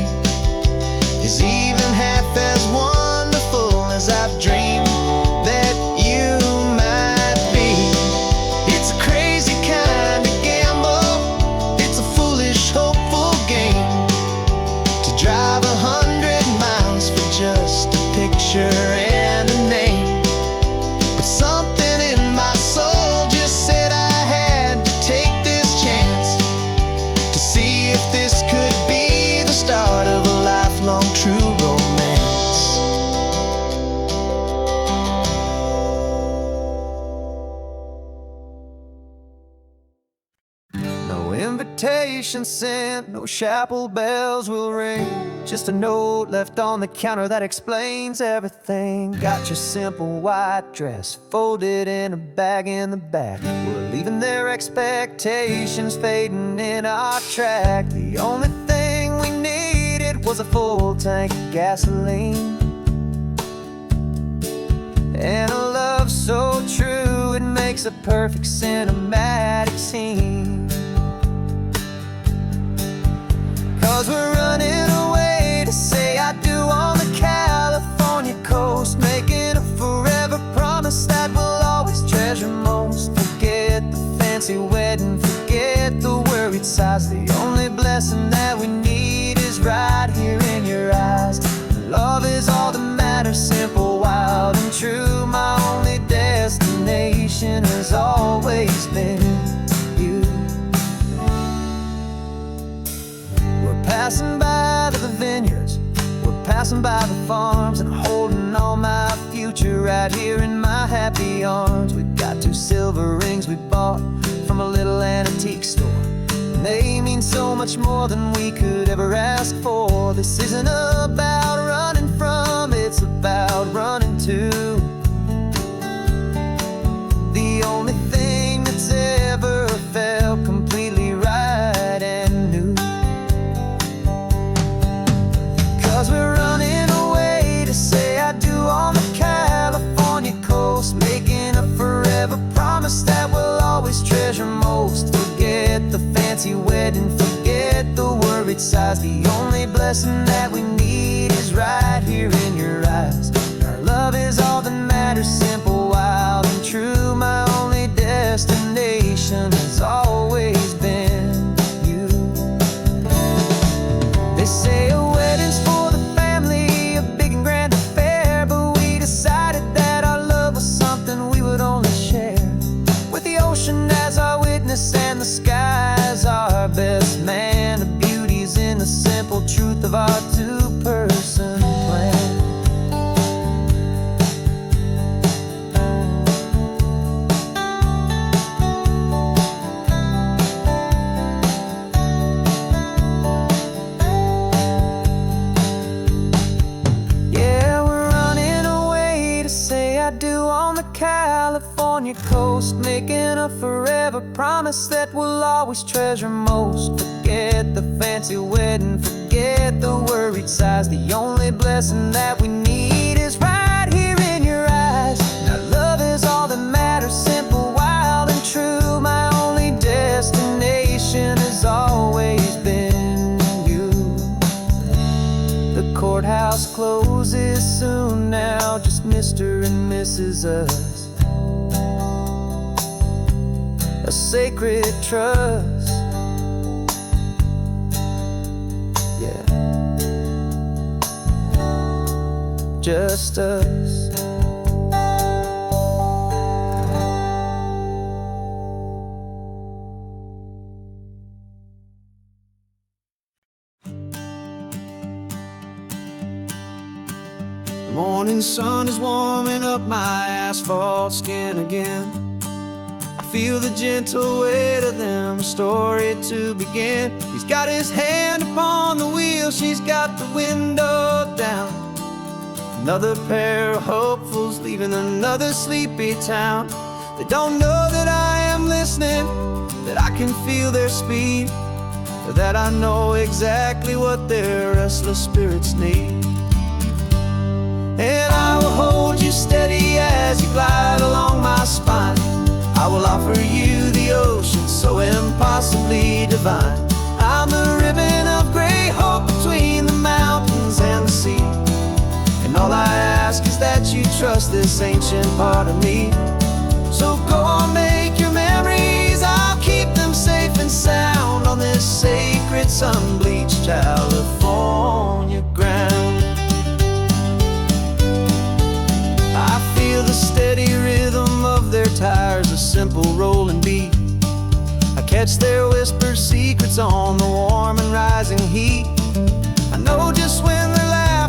Speaker 1: is even half as wonderful as I've dreamed that you might be. It's a crazy kind of gamble. It's a foolish, hopeful game to drive 100 true romance. No invitation sent, no chapel bells will ring, just a note left on the counter that explains everything. Got your simple white dress folded in a bag in the back. We're leaving their expectations fading in our track. The only thing we needed was a full tank of gasoline, and a love so true it makes a perfect cinematic scene. 'Cause we're running away to say I do on the California coast, making a forever promise that we'll always treasure most. Forget the fancy wedding, forget the worried sighs. The only blessing that we need is right here in your eyes. Love is all that matters, simple, wild, and true. My only destination has always been you. We're passing by the vineyards, we're passing by the farms, and holding all my future right here in my happy arms. We've got 2 silver rings we bought from a little antique store, and they mean so much more than we could ever ask for. This isn't about running from, it's about running to the only thing that's ever felt completely right and new. 'Cause we're running away to say I do on the California coast, making a forever promise that we'll always treasure most. Forget the fancy wedding, forget the worried sighs. The only blessing that we need is right here in your eyes. Our love is all that matters, simple, wild, and true. My only destination has always been you. They say a wedding's for the family, a big and grand affair, but we decided that our love was something we would only share with the ocean as our witness and the sky as our best man. The beauty's in the simple truth of our 2-person plan. Yeah, we're running away to say I do on the California coast, making a forever promise that we'll always treasure most. Forget the fancy wedding, forget the worried sighs. The only blessing that we need is right here in your eyes. Now love is all that matters, simple, wild, and true. My only destination has always been you. The courthouse closes soon now, just Mr. and Mrs. Us, a sacred trust. Yeah, just us. The morning sun is warming up my asphalt skin again. I feel the gentle weight of them, story to begin. He's got his hand upon the wheel, she's got the window down. Another pair of hopefuls leaving another sleepy town. They don't know that I am listening, that I can feel their speed, or that I know exactly what their restless spirits need. And I will hold you steady as you glide along my spine. I will offer you the ocean so impossibly divine. I'm the ribbon of gray hope between the mountains and the sea, and all I ask is that you trust this ancient part of me. So go on, make your memories, I'll keep them safe and sound on this sacred sun-bleached California ground. I feel the steady rhythm of their tires, a simple rolling beat. I catch their whispered secrets on the warm and rising heat. I know just when they're loud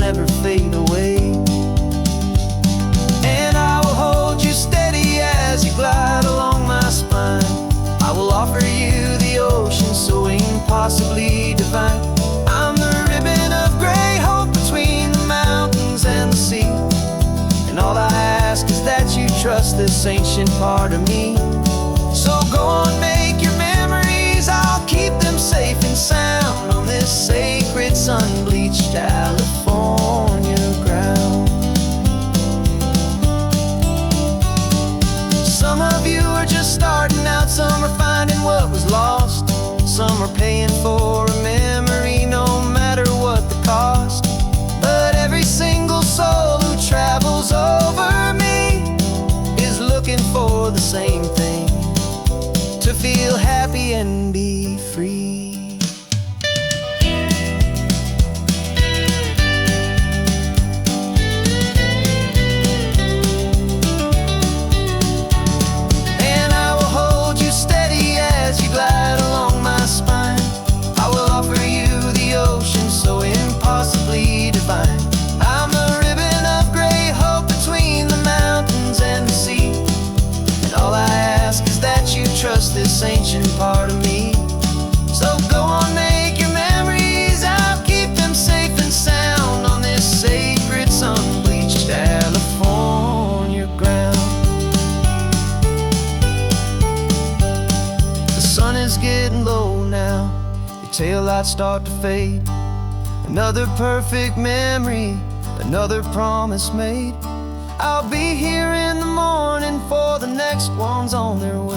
Speaker 1: never fade away. And I will hold you steady as you glide along my spine. I will offer you the ocean so impossibly divine. I'm the ribbon of gray hope between the mountains and the sea. And all I ask is that you trust this ancient part of me. So go on, make your memories, I'll keep them safe and sound on this sacred sun-bleached California ground. Some of you are just starting out, some are finding what was lost. Some are paying for a memory no matter what the cost. But every single soul who travels over me is looking for the same thing: to feel happy and be free. And I will hold you steady as you glide along my spine. I will offer you the ocean so impossibly divine. I'm the ribbon of gray hope between the mountains and the sea. And all I ask is that you trust this ancient part of me. So go on, make your memories, I'll keep them safe and sound on this sacred sun-bleached California ground. The sun is getting low now, your taillights start to fade. Another perfect memory, another promise made. I'll be here in the morning for the next ones on their way.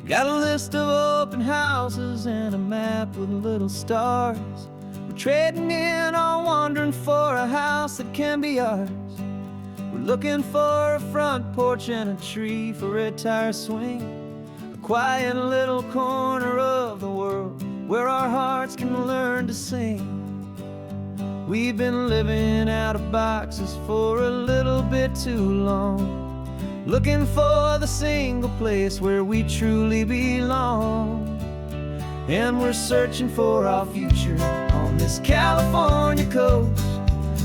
Speaker 1: Got a list of open houses and a map with little stars. We're trading in or wandering for a house that can be ours. We're looking for a front porch and a tree for a tire swing. A quiet little corner of the world where our hearts can learn to sing. We've been living out of boxes for a little bit too long, looking for the single place where we truly belong. And we're searching for our future on this California coast,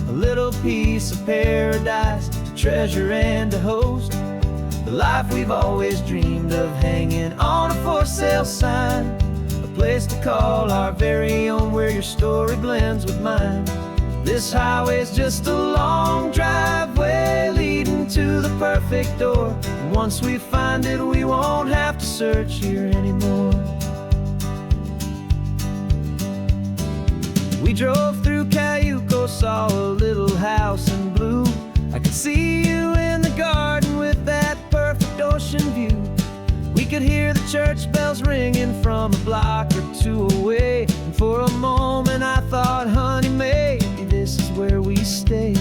Speaker 1: a little piece of paradise to treasure and to host. The life we've always dreamed of hanging on a for sale sign, a place to call our very own where your story blends with mine. This highway's just a long driveway leading to the perfect door. And once we find it, we won't have to search here anymore. We drove through Cayuco, saw a little house in blue. I could see you in the garden with that perfect ocean view. We could hear the church bells ringing from a block or two away. And for a moment I thought, honey, maybe this is where we stay.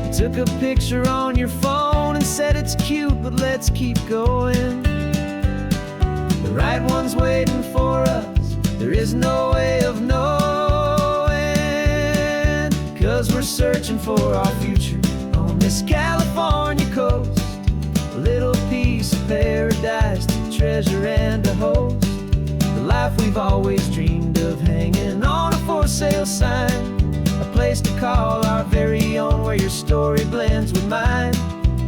Speaker 1: You took a picture on your phone and said it's cute, but let's keep going. The right one's waiting for us, there is no way of knowing. 'Cause we're searching for our future on this California coast, a little piece of paradise to treasure and to host. The life we've always dreamed of hanging on a for sale sign, a place to call our very own where your story blends with mine.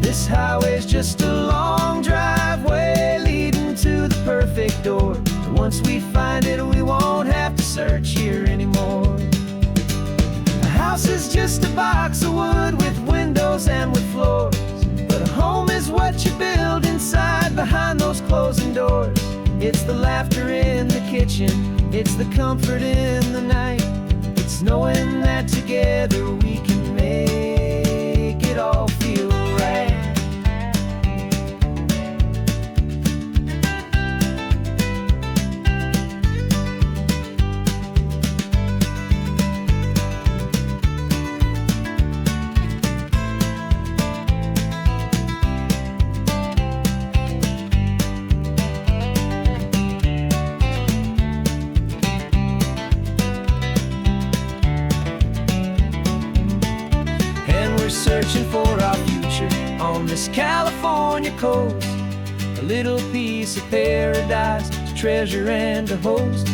Speaker 1: This highway's just a long driveway leading to the perfect door. And once we find it, we won't have to search here anymore. A house is just a box of wood with windows and with floors, but a home is what you build inside behind those closing doors. It's the laughter in the kitchen, it's the comfort in the night. It's knowing that together we can make it all feel right. searching for our future on this California coast. A little piece of paradise to treasure and to host.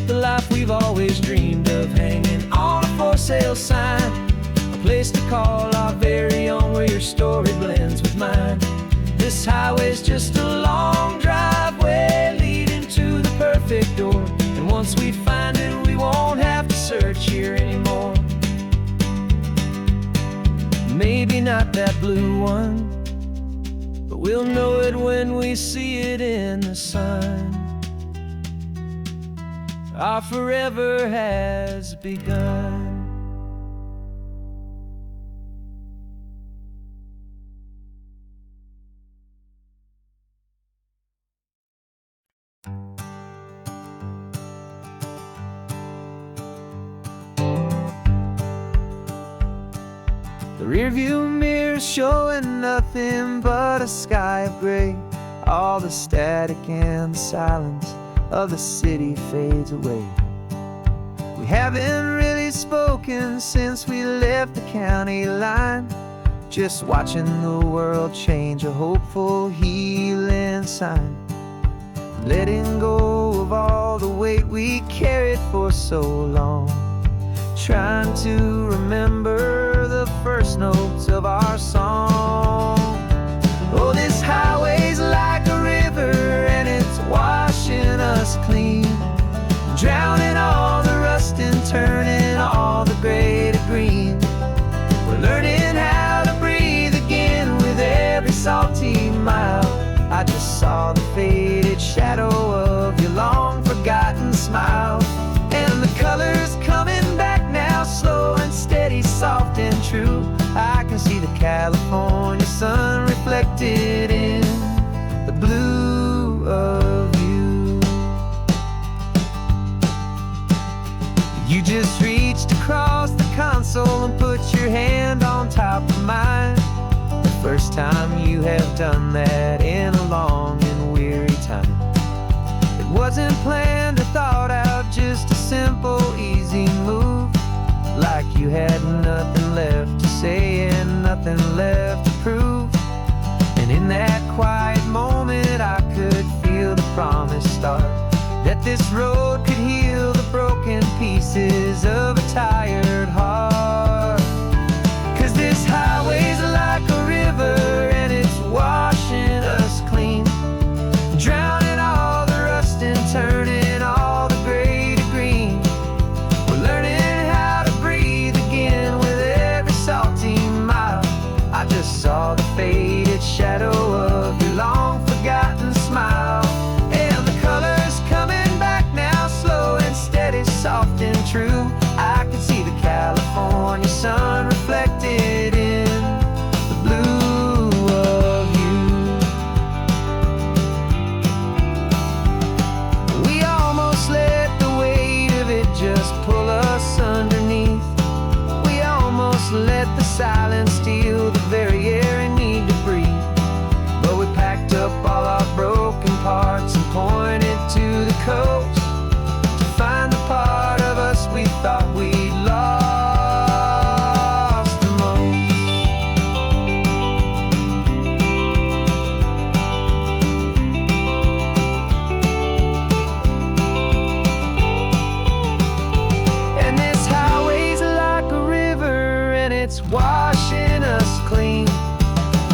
Speaker 1: The life we've always dreamed of, hanging on a for sale sign. A place to call our very own, where your story blends with mine. This highway's just a long driveway leading to the perfect door. And once we find it, we won't have to search here anymore. Maybe not that blue one, but we'll know it when we see it in the sun. Our forever has begun. The rearview mirror's showing nothing but a sky of gray. All the static and the silence of the city fades away. We haven't really spoken since we left the county line. Just watching the world change, a hopeful healing sign. Letting go of all the weight we carried for so long. Trying to remember the first notes of our song. Oh, this highway's like a river and it's washing us clean, drowning all the rust and turning all the gray to green. We're learning how to breathe again with every salty mile. I just saw the faded shadow of your long forgotten smile. And the colors coming back now, slow and steady, soft and true. I can see the California sun reflected in the blue of you. You just reached across the console and put your hand on top of mine. The first time you have done that in a long and weary time. It wasn't planned or thought out, just a simple, easy move. Like you had nothing left to say and nothing left to prove. And in that quiet moment I could feel the promise start, that this road could heal the broken pieces of a tired heart. 'Cause this highway's like a river and it's washing us clean, drowning all the rust and turning all the gray to green. We're learning how to breathe again with every salty mile. I just saw the faded shadow of your long forgotten smile. And the colors coming back now, slow and steady, soft and true. I can see the California sun reflected in the blue of you. We almost let the weight of it just pull us underneath. We almost let the silence steal the very air I need to breathe. But we packed up all our broken parts and pointed to the coast to find the part of us we thought we'd lost the most. And this highway's like a river and it's washing us clean,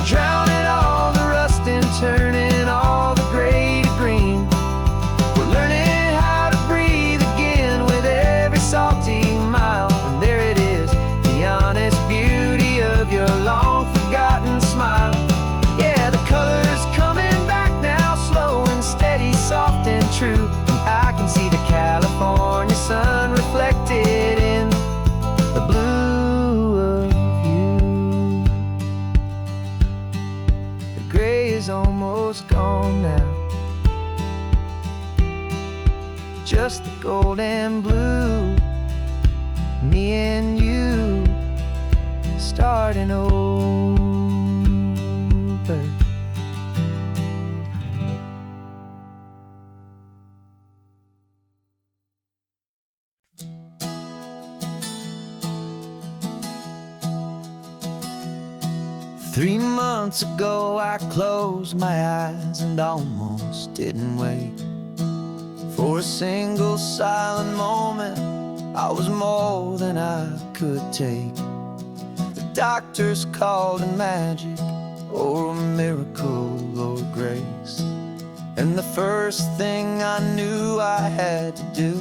Speaker 1: drowning all the rust and turning all the gray to green. We're learning how to breathe again with every salty mile. And there it is, the honest beauty of your long forgotten smile. Yeah, the colors coming back now, slow and steady, soft and true. I can see the California sun reflected in the blue of you. The gray is almost gone now, just the gold and blue. Me and you starting over. 3 months ago I closed my eyes and almost didn't wake. For a single silent moment I was more than I could take. The doctors called it magic, or a miracle, or grace. And the first thing I knew I had to do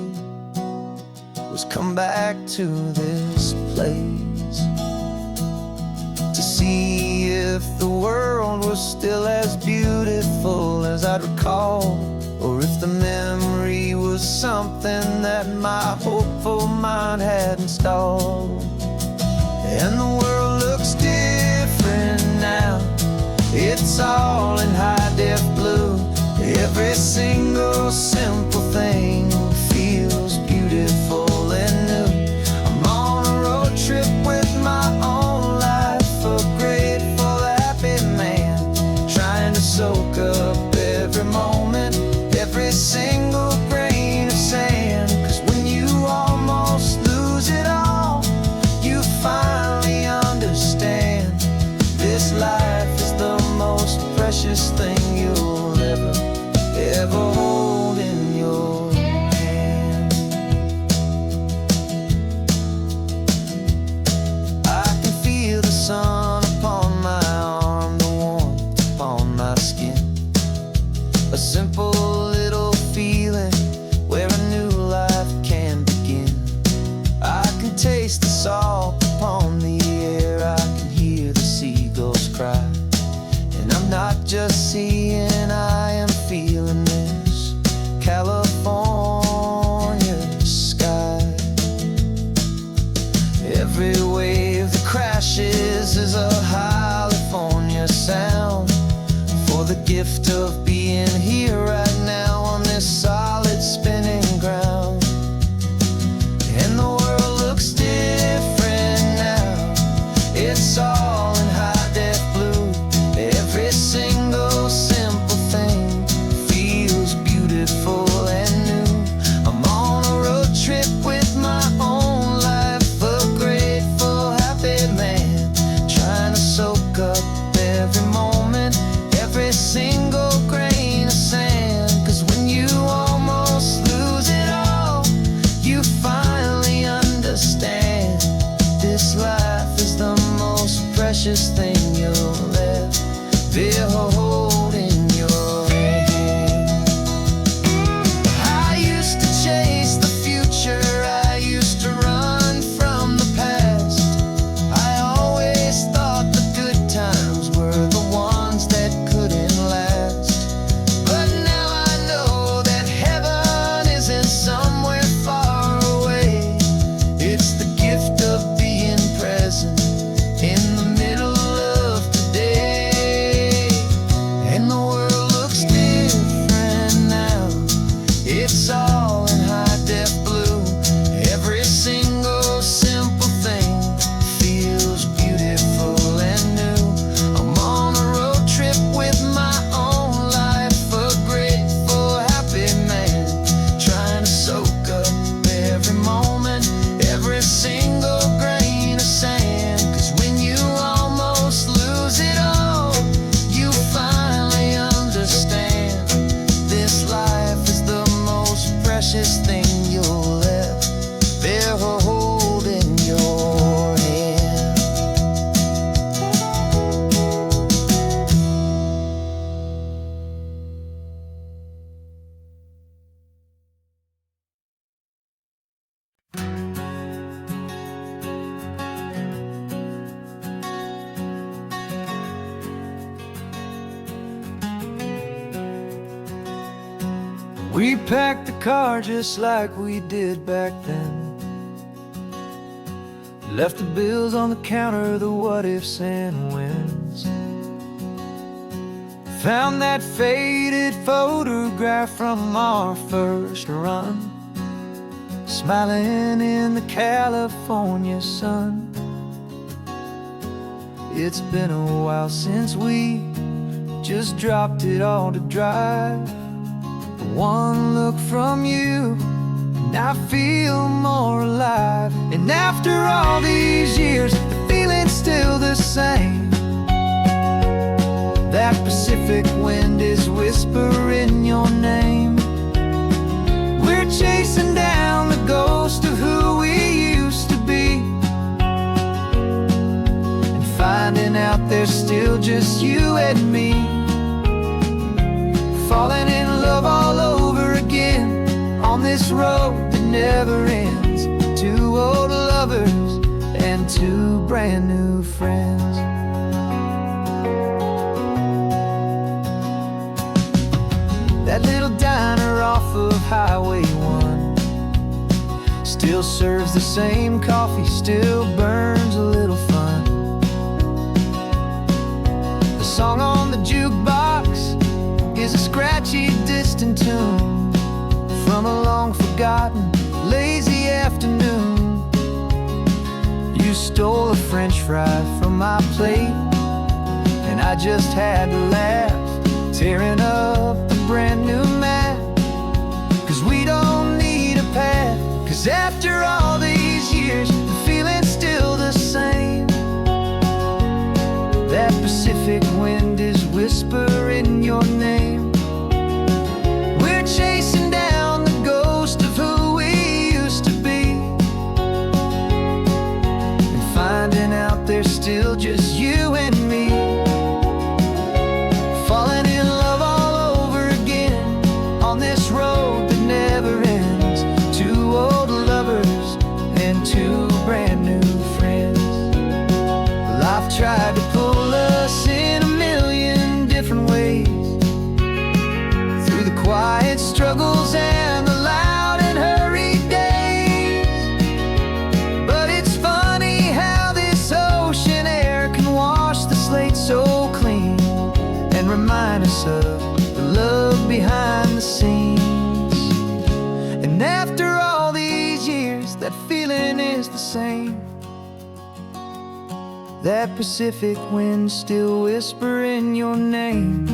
Speaker 1: was come back to this place, to see if the world was still as beautiful as I'd recall, or if the memory was something that my hopeful mind had installed. And the world looks different now. It's all in high-def blue. Every single simple thing feels beautiful and new. I'm on a road trip with my own life, a grateful, happy man, trying to soak up every moment, every single grain of sand. 'Cause when you almost lose it all, you finally understand this life is the most precious thing you'll ever hold in your hand. I can feel the sun upon my arm, the warmth upon my skin, a simple little feeling where a new life can begin. I can taste the salt upon the air, I can hear the seagulls cry, and I'm not just seeing, I am feeling this California sky. Every wave that crashes is a California sound, for the gift of being here right now on this solid spinning ground. And the world looks different now. It's all in high-def blue. Every single simple thing feels beautiful and new. I'm on a road trip with my own life, a grateful, happy man, trying to soak up every moment, every single grain of sand. 'Cause when you almost lose it all, you finally understand this life is the most precious thing you'll ever behold in your hand. I used to chase the future, I used to run from the past. I always thought the good times were the ones that couldn't last. But now I know that heaven isn't somewhere far away. It's the gift of being present in the middle of today. And the world looks different now. It's all in high-def blue. Every single simple thing feels beautiful and new. I'm on a road trip with my own life, a grateful, happy man, trying to soak up every moment, every single grain of sand. 'Cause when you almost lose it all, you finally understand this life is the most precious thing you'll ever hold in your hand. We packed the car just like we did back then, left the bills on the counter, the what-ifs and whens. Found that faded photograph from our first run, smiling in the California sun. It's been a while since we just dropped it all to drive. One look from you and I feel more alive. And after all these years, the feeling's still the same. Pacific wind is whispering your name. We're chasing down the ghost of who we used to be, and finding out there's still just you and me. Falling in love all over again on this road that never ends. Two old lovers and two brand new friends. That little diner off of Highway 1 still serves the same coffee, still burns a little fun. The song on the jukebox is a scratchy, distant tune from a long-forgotten, lazy afternoon. You stole a French fry from my plate, and I just had to laugh, tearing up the brand new map. 'Cause we don't need a path, 'cause after all these years, the feeling's still the same. That Pacific wind is whispering your name. We're chasing down the ghost of who we used to be, and finding out there's still just you and me. Falling in love all over again on this road that never ends. Two old lovers and two brand new friends. Life tried to pull us in a million different ways, through the quiet struggles and the loud and hurried days. But it's funny how this ocean air can wash the slate so clean, and remind us of the love behind the scenes. And after all these years, that feeling is the same. That Pacific wind still whispering your name.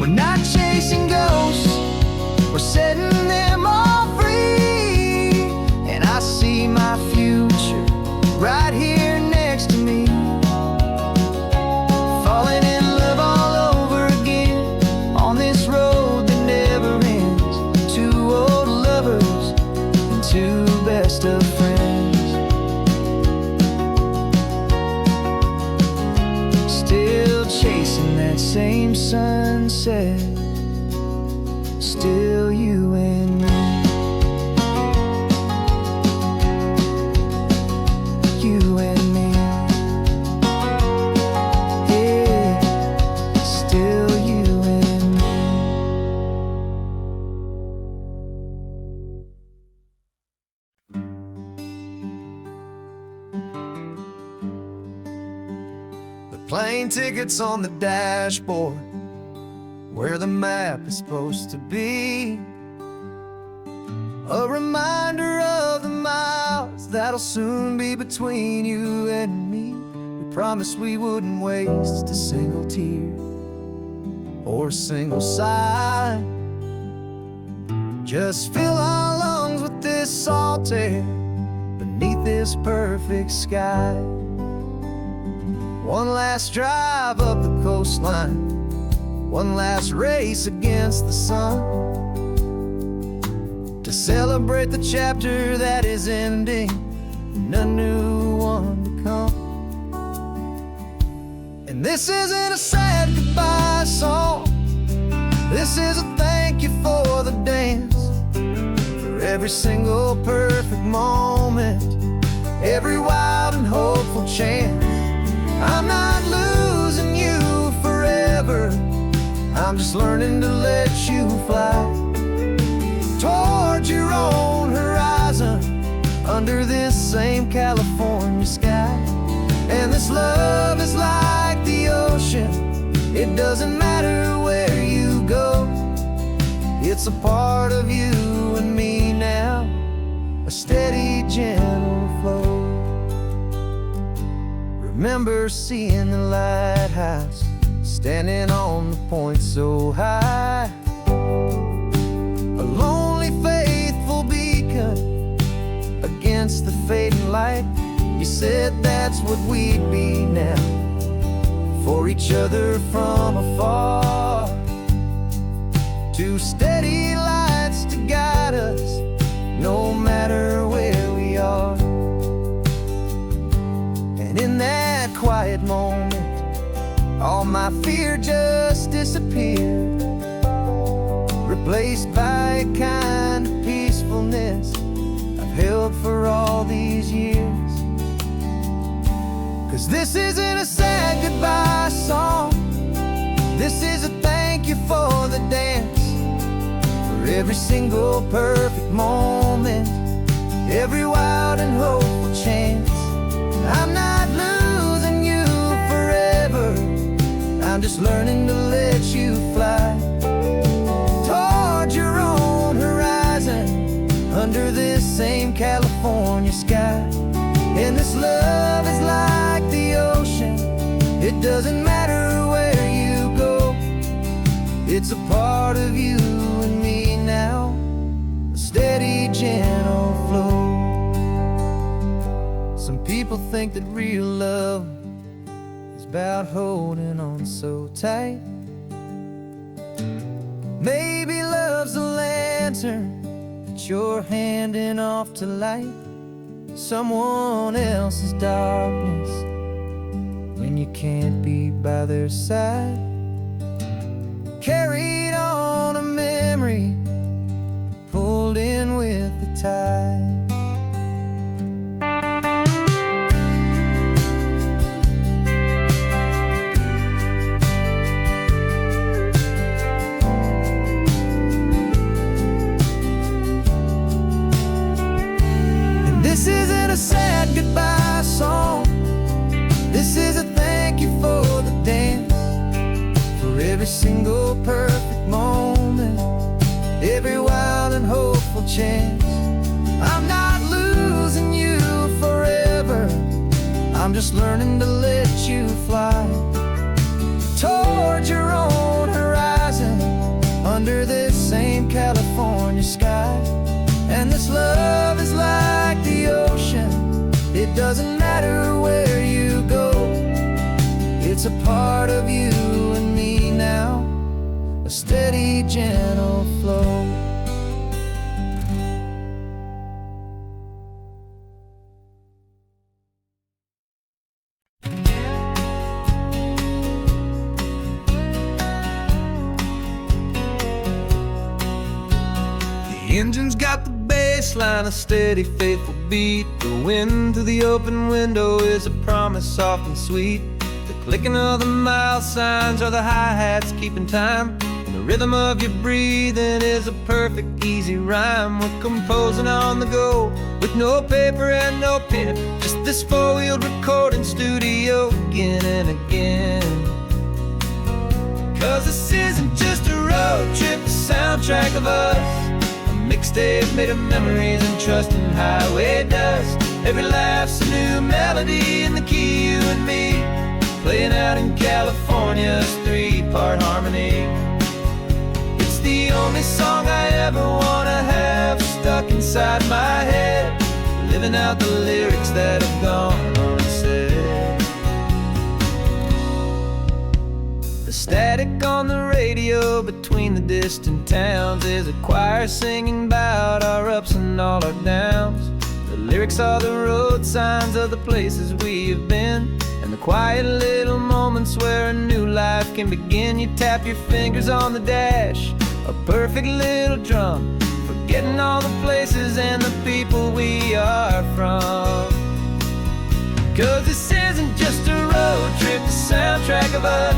Speaker 1: We're not chasing ghosts, we're setting them all free. And I see my future right here next to me. Falling in love all over again on this road that never ends. Two old lovers and two best of friends. Still chasing that same sunset, still you and me. You and me. Yeah, still you and me. The plane tickets on the dashboard, where the map is supposed to be. A reminder of the miles that'll soon be between you and me. We promised we wouldn't waste a single tear or a single sigh. Just fill our lungs with this salt air beneath this perfect sky. One last drive up the coastline, one last race against the sun, to celebrate the chapter that is ending and a new one to come. And this isn't a sad goodbye song, this is a thank you for the dance, for every single perfect moment, every wild and hopeful chance. I'm not losing you forever, I'm just learning to let you fly towards your own horizon, under this same California sky. And this love is like the ocean, it doesn't matter where you go, it's a part of you and me now, a steady, gentle flow. Remember seeing the lighthouse, standing on the point so high, a lonely, faithful beacon against the fading light. You said that's what we'd be now, for each other from afar. Two steady lights to guide us, no matter where we are. And in that quiet moment, all my fear just disappeared, replaced by a kind of peacefulness I've held for all these years. 'Cause this isn't a sad goodbye song, this is a thank you for the dance, for every single perfect moment, every wild and hopeful chance. I'm not losing you forever, I'm just learning to let you fly toward your own horizon, under this same California sky. And this love is like the ocean, it doesn't matter where you go, it's a part of you and me now, a steady, gentle flow. Some people think that real love is about holding on so tight. Maybe love's a lantern that you're handing off to light someone else's darkness when you can't be by their side. Carried on a memory, pulled in with the tide. This isn't a sad goodbye song, this is a thank you for the dance, for every single perfect moment, every wild and hopeful chance. I'm not losing you forever, I'm just learning to let you fly toward your own horizon, under this same California sky. And this love is like the ocean, it doesn't matter where you go, it's a part of you and me now, a steady, gentle flow. The engine's got the baseline, a steady, faithful beat. The wind through the open window is a promise soft and sweet. The clicking of the mile signs are the hi-hats keeping time, and the rhythm of your breathing is a perfect, easy rhyme. We're composing on the go, with no paper and no pen, just this four-wheeled recording studio again and again. 'Cause this isn't just a road trip, the soundtrack of us, mixtape made of memories and trust and highway dust. Every laugh's a new melody in the key, you and me, playing out in California's three-part harmony. It's the only song I ever wanna have stuck inside my head, living out the lyrics that have gone unsaid. The static on the radio between the distant towns is a choir singing about our ups and all our downs. The lyrics are the road signs of the places we have been, and the quiet little moments where a new life can begin. You tap your fingers on the dash, a perfect little drum, forgetting all the places and the people we are from. 'Cause this isn't just a road trip, the soundtrack of us,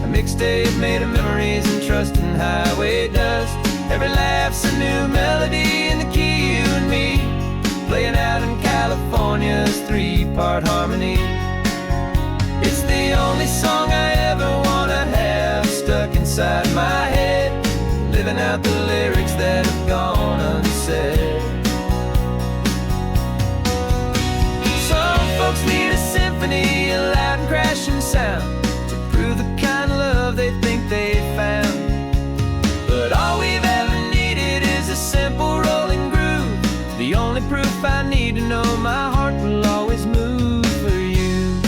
Speaker 1: a mixtape made of memories and trust and highway dust. Every laugh's a new melody in the key, you and me, playing out in California's three-part harmony. It's the only song I ever wanna have stuck inside my head, living out the lyrics that have gone unsaid. Some folks need a symphony, a loud and crashing sound, to prove the kind of love they think they found. But all we've ever needed is a simple rolling groove, the only proof I need to know my heart will always move for you.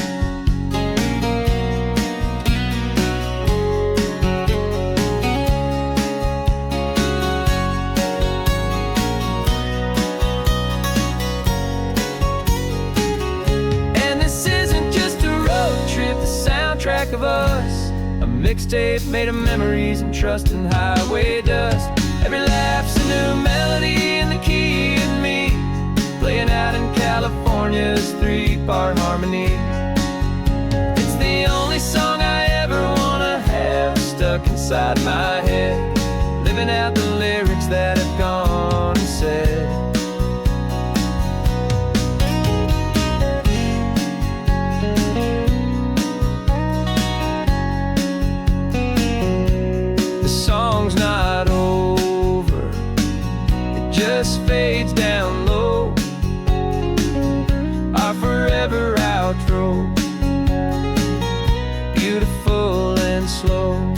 Speaker 1: track of us. A mixtape made of memories and trust and highway dust. Every laugh's a new melody in the key and me, playing out in California's 3-part harmony. It's the only song I ever wanna have stuck inside my head, living out the lyrics that have gone unsaid. The song's not over, it just fades down low. Our forever outro, beautiful and slow.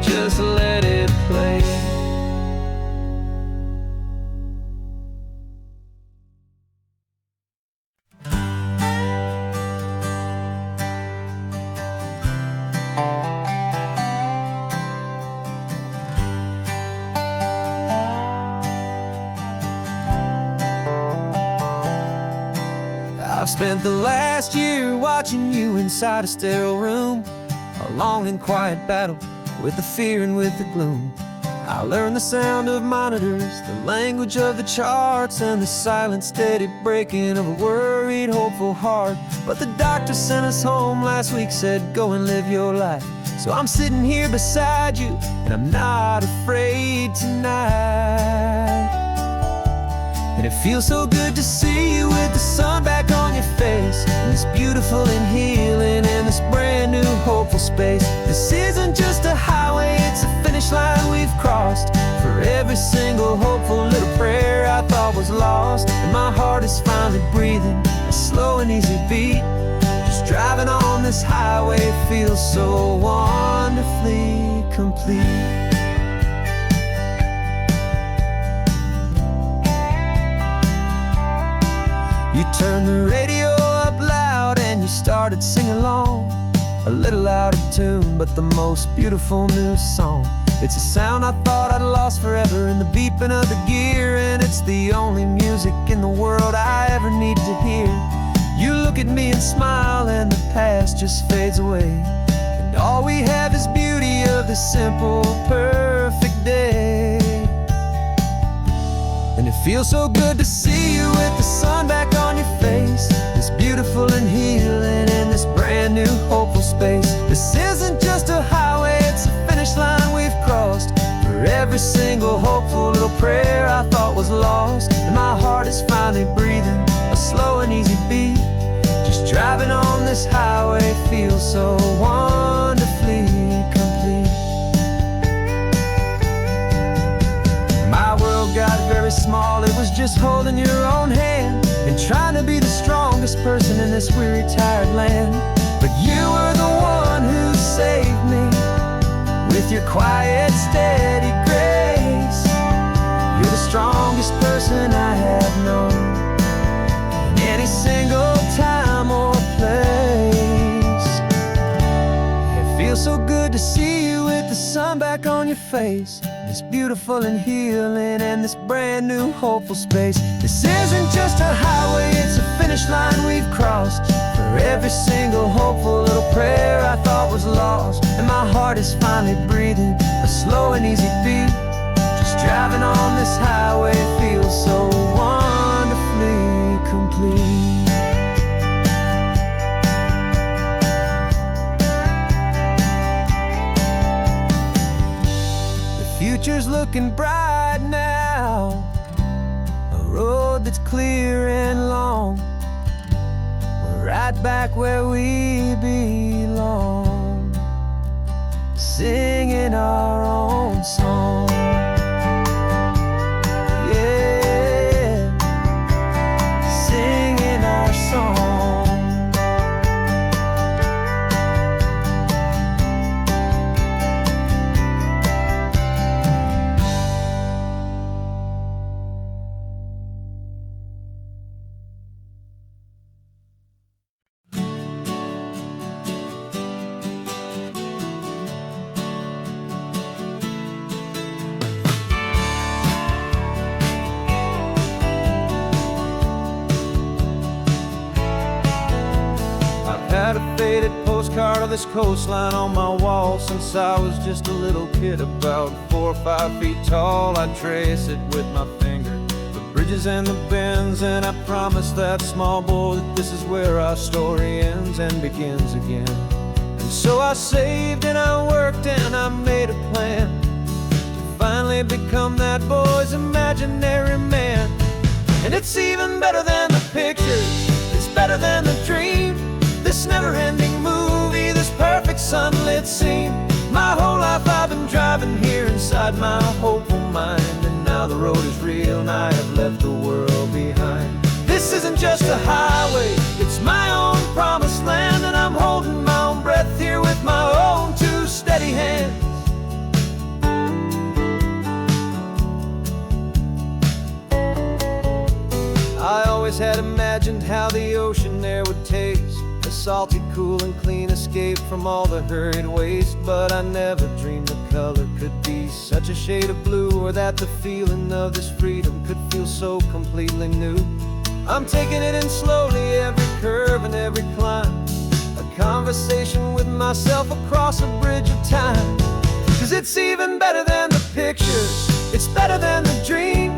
Speaker 1: Just let it play. I've spent the last year watching you inside a sterile room, a long and quiet battle with the fear and with the gloom. I learned the sound of monitors, the language of the charts, and the silent steady breaking of a worried, hopeful heart. But the doctor sent us home last week, said go and live your life. So I'm sitting here beside you, and I'm not afraid tonight. And it feels so good to see you with the sun back on your face, and this beautiful and healing in this brand new hopeful space. This isn't just a highway, it's a finish line we've crossed. For every single hopeful little prayer I thought was lost, and my heart is finally breathing a slow and easy beat. Just driving on this highway feels so wonderfully complete. You turned the radio up loud and you started singing along, a little out of tune, but the most beautiful new song. It's a sound I thought I'd lost forever in the beeping of the gear, and it's the only music in the world I ever need to hear. You look at me and smile, and the past just fades away, and all we have is beauty of this simple, perfect day. And it feels so good to see you with the sun back on your face, this beautiful and healing in this brand new hopeful space. This isn't just a highway, it's a finish line we've crossed. For every single hopeful little prayer I thought was lost, and my heart is finally breathing a slow and easy beat. Just driving on this highway feels so wonderfully complete. My world got very small, it was just holding your own hand and trying to be the strongest person in this weary, tired land. But you were the one who saved me with your quiet, steady grace. You're the strongest person I have known in any single time or place. It feels so good to see you with the sun back on your face, this beautiful and healing and this brand new hopeful space. This isn't just a highway, it's a finish line we've crossed. For every single hopeful little prayer I thought was lost, and my heart is finally breathing a slow and easy beat. Just driving on this highway feels so wonderfully complete. Future's looking bright now, a road that's clear and long. We're right back where we belong, singing our own song. Yeah, singing our song. had a faded postcard of this coastline on my wall since I was just a little kid, about 4 or 5 feet tall. I'd trace it with my finger, the bridges and the bends, and I promised that small boy that this is where our story ends and begins again. And so I saved and I worked and I made a plan to finally become that boy's imaginary man. And it's even better than the pictures, it's better than the dream, this never-ending movie, this perfect sunlit scene. My whole life I've been driving here inside my hopeful mind, and now the road is real and I have left the world behind. This isn't just a highway, it's my own promised land, and I'm holding my own breath here with my own 2 steady hands. I always had imagined how the ocean there would taste, a salty, cool and clean escape from all the hurried waste. But I never dreamed the color could be such a shade of blue, or that the feeling of this freedom could feel so completely new. I'm taking it in slowly, every curve and every climb, a conversation with myself across a bridge of time. 'Cause it's even better than the pictures, it's better than the dream,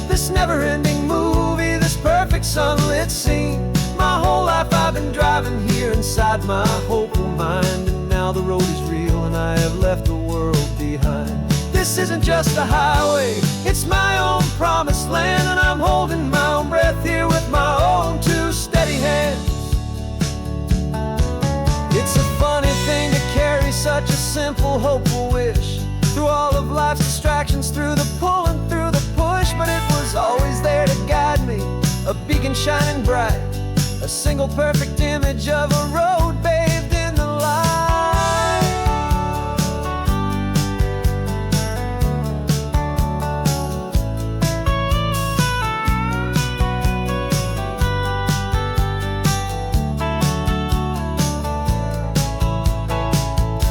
Speaker 1: this never-ending movie, this perfect sunlit scene. My whole life I've been driving here inside my hopeful mind, and now the road is real and I have left the world behind. This isn't just a highway, it's my own promised land, and I'm holding my own breath here with my own 2 steady hands. It's a funny thing to carry such a simple, hopeful wish through all of life's distractions, through the pull and through the push. But it was always there to guide me, a beacon shining bright, a single perfect image of a road bathed in the light.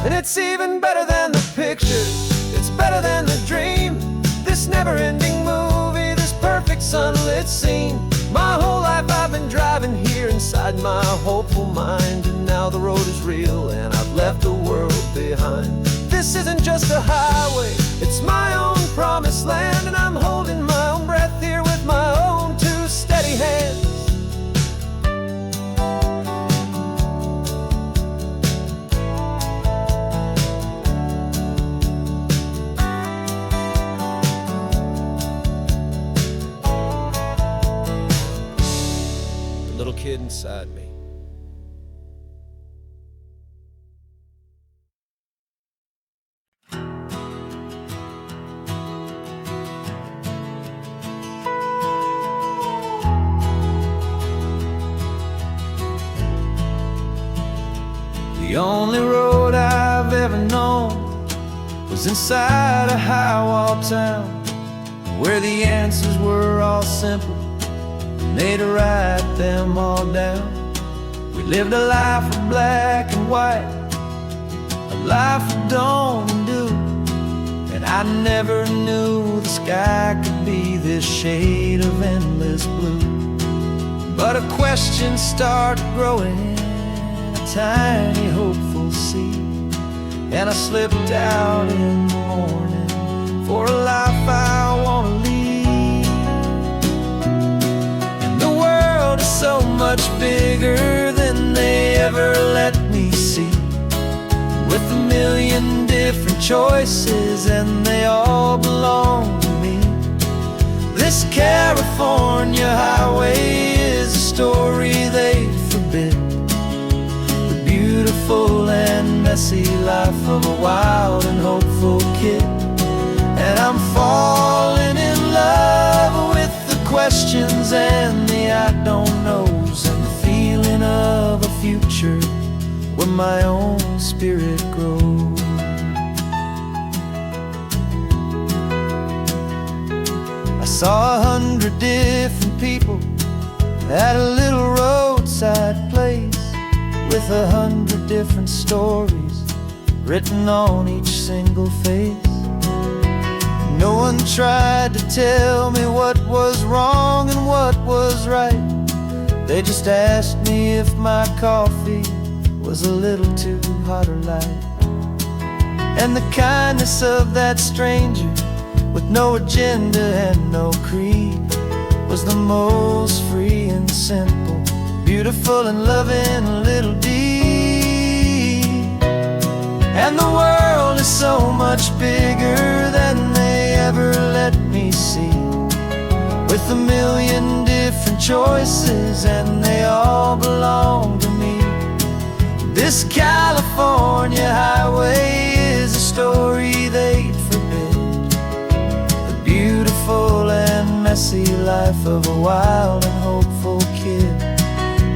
Speaker 1: And it's even better than the pictures, it's better than the dream, this never-ending movie, this perfect sunlit scene. My whole life I've been driving here inside my hopeful mind, and now the road is real and I've left the world behind. This isn't just a highway, it's my own promised land, and I'm holding my own breath here with my own 2 steady hands. Little kid inside me. The only road I've ever known was inside a high-wall town, where the answers were all simple, they'd write them all down. We lived a life of black and white, a life of dawn and dew, and I never knew the sky could be this shade of endless blue. But a question started growing in a tiny hopeful seed, and I slipped out in the morning for a life I want to lead. So much bigger than they ever let me see, with a million different choices and they all belong to me. This California highway is a story they forbid, the beautiful and messy life of a wild and hopeful kid. And I'm falling in love with the questions and the I don't knows, and the feeling of a future where my own spirit grows. I saw 100 different people at a little roadside place, with 100 different stories written on each single face. No one tried to tell me what was wrong and what was right. They just asked me if my coffee was a little too hot or light. And the kindness of that stranger, with no agenda and no creed, was the most free and simple, beautiful and loving little deed. And the world is so much bigger than they ever let me see, with a million different choices and they all belong to me. This California highway is a story they'd forbid, the beautiful and messy life of a wild and hopeful kid.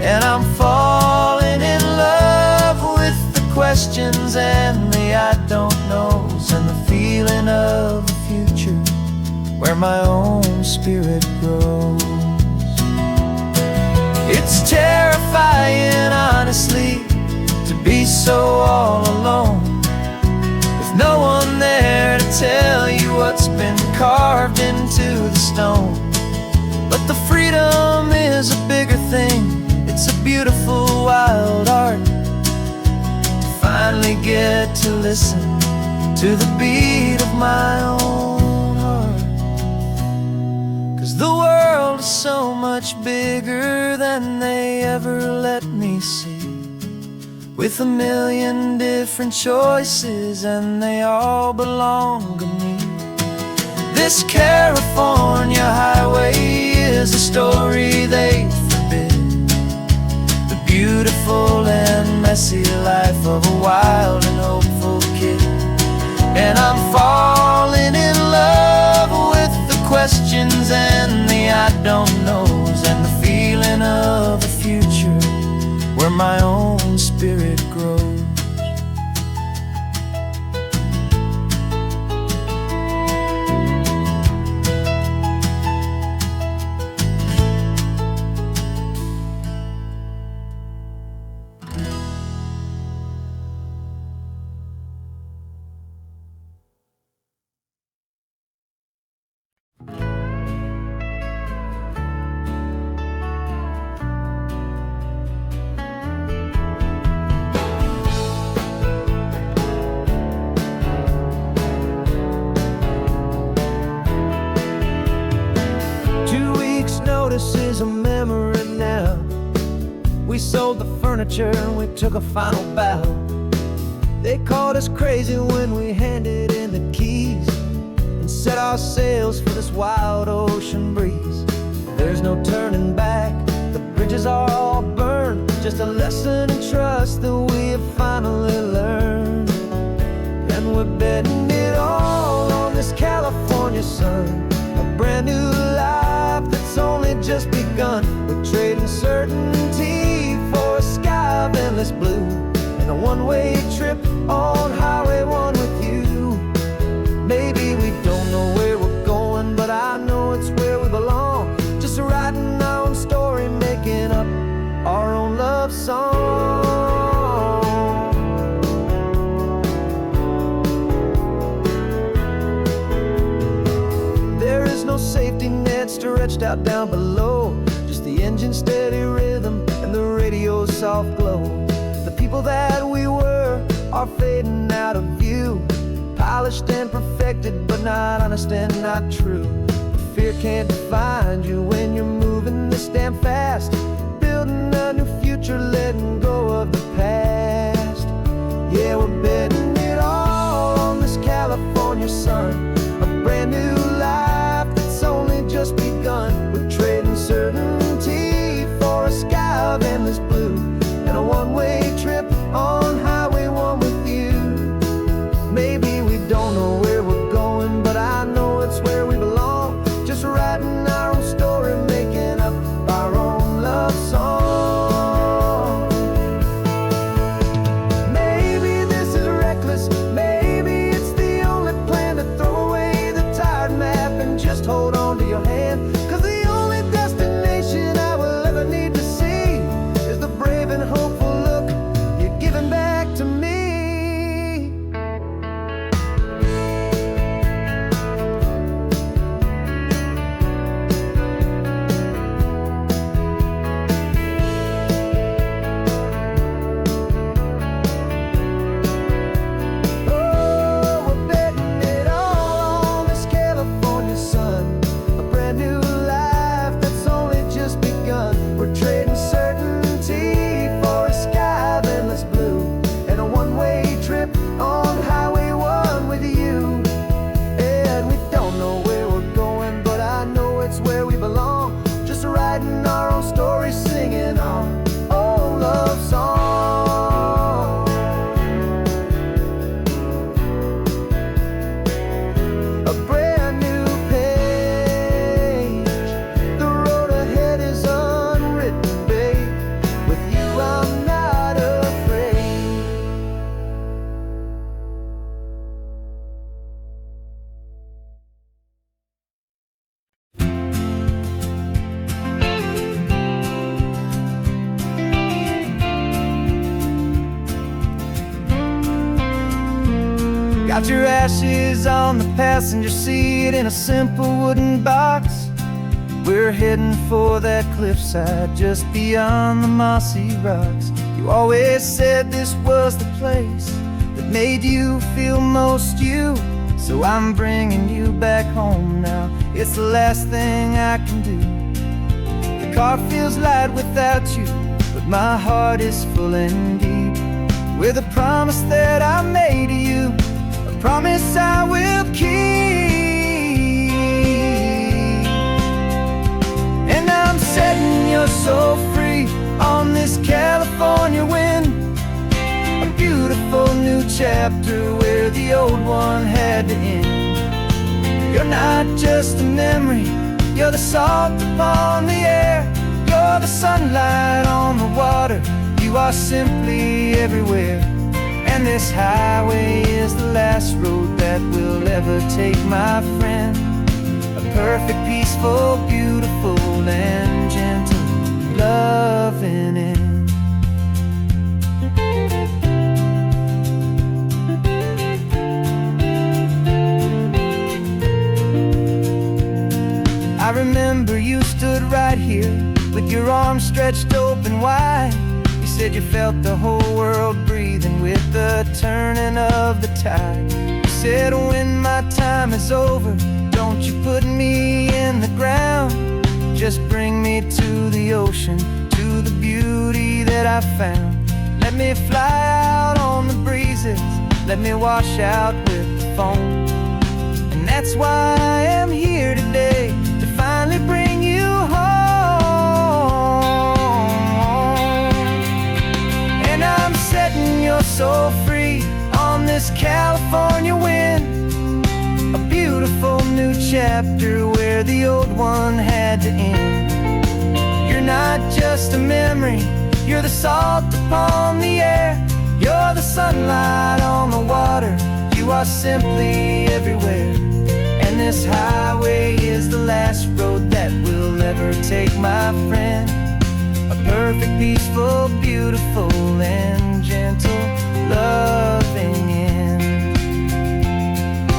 Speaker 1: And I'm falling in love with the questions and the I don't knows, and the feeling of a future where my own spirit grows. It's terrifying, honestly, to be so all alone, with no one there to tell you what's been carved into the stone. But the freedom is a bigger thing. It's a beautiful wild art to finally get to listen to the beat of my own heart. 'Cause the world is so much bigger than they ever let me see, with a million different choices and they all belong to me. This California highway is a story they forbid, the beautiful and messy life of a wild and hopeful kid. And I'm falling in love with the questions and the I don't knows, and the feeling of a future where my own spirit grows. Notice is a memory now. We sold the furniture and we took a final bow. They called us crazy when we handed in the keys and set our sails for this wild ocean breeze. There's no turning back, the bridges are all burned, just a lesson in trust that we have finally learned. And we're betting it all on this California sun, a brand new life that's only just begun. We're trading certainty for a sky of endless blue, and a one-way trip on Highway 1 with you. Maybe we don't know where we're going, but I know it's where we belong. Just writing our own story, making up our own love song. There is no safety net stretched out down below, just the engine's steady rhythm and the radio's soft glow. The people that we were are fading out of view, polished and perfected, but not honest and not true. Fear can't find you when you're moving this damn fast, building a new future, letting go of the past. Yeah, we're betting it all on this California sun, a brand new life that's only just begun. We're trading certainty for a sky of endless blue, and a one-way trip on Highway 1 with you. Maybe we don't know where we're going, but I know it's where we belong. Just writing our own story, making up our own love song. Got your ashes on the passenger seat in a simple wooden box. We're heading for that cliffside just beyond the mossy rocks. You always said this was the place that made you feel most you. So I'm bringing you back home now. It's the last thing I can do. The car feels light without you, but my heart is full and deep with a promise that I made to you, a promise I will keep. And I'm setting your soul free on this California wind, a beautiful new chapter where the old one had to end. You're not just a memory, you're the salt upon the air, you're the sunlight on the water, you are simply everywhere. And this highway is the last road that we'll ever take, my friend. A perfect, peaceful, beautiful, and gentle loving end. I remember you stood right here with your arms stretched open wide. You said you felt the whole world breathing with the turning of the tide. You said when my time is over, don't you put me in the ground, just bring me to the ocean, to the beauty that I found. Let me fly out on the breezes, let me wash out with the foam. And that's why I am here today, to finally bring you home. And I'm setting your soul free on this California wind, a beautiful new chapter where the old one had to end. You're not just a memory, you're the salt upon the air, you're the sunlight on the water, you are simply everywhere. And this highway is the last road that we'll ever take, my friend. A perfect, peaceful, beautiful, and gentle loving end.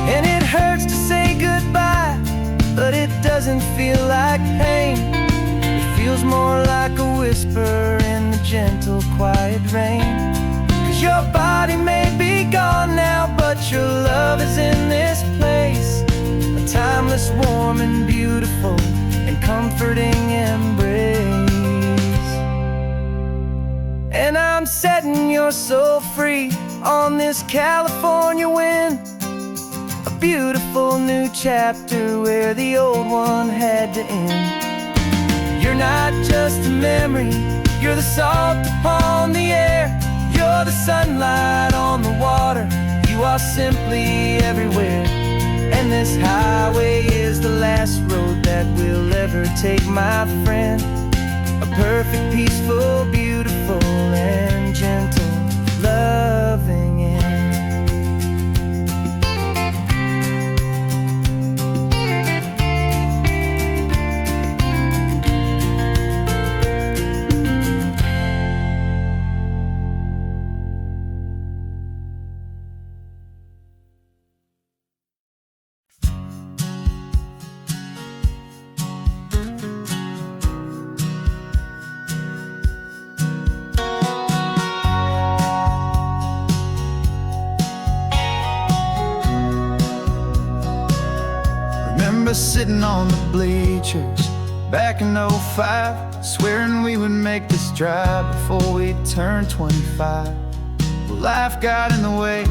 Speaker 1: And it hurts to say goodbye, but it doesn't feel like pain. It feels more like a whisper in the gentle, quiet rain. 'Cause your body may be gone now, but your love is in this place, a timeless, warm, and beautiful, and comforting embrace. And I'm setting your soul free on this California wind, a beautiful new chapter where the old one had to end. You're not just a memory, you're the salt upon the air, you're the sunlight on the water, you are simply everywhere. And this highway is the last road that we'll ever take, my friend. A perfect, peaceful, beautiful, and gentle loving end. Remember sitting on the bleachers back in '05, swearing we would make this drive before we turned 25. Well, life got in the way,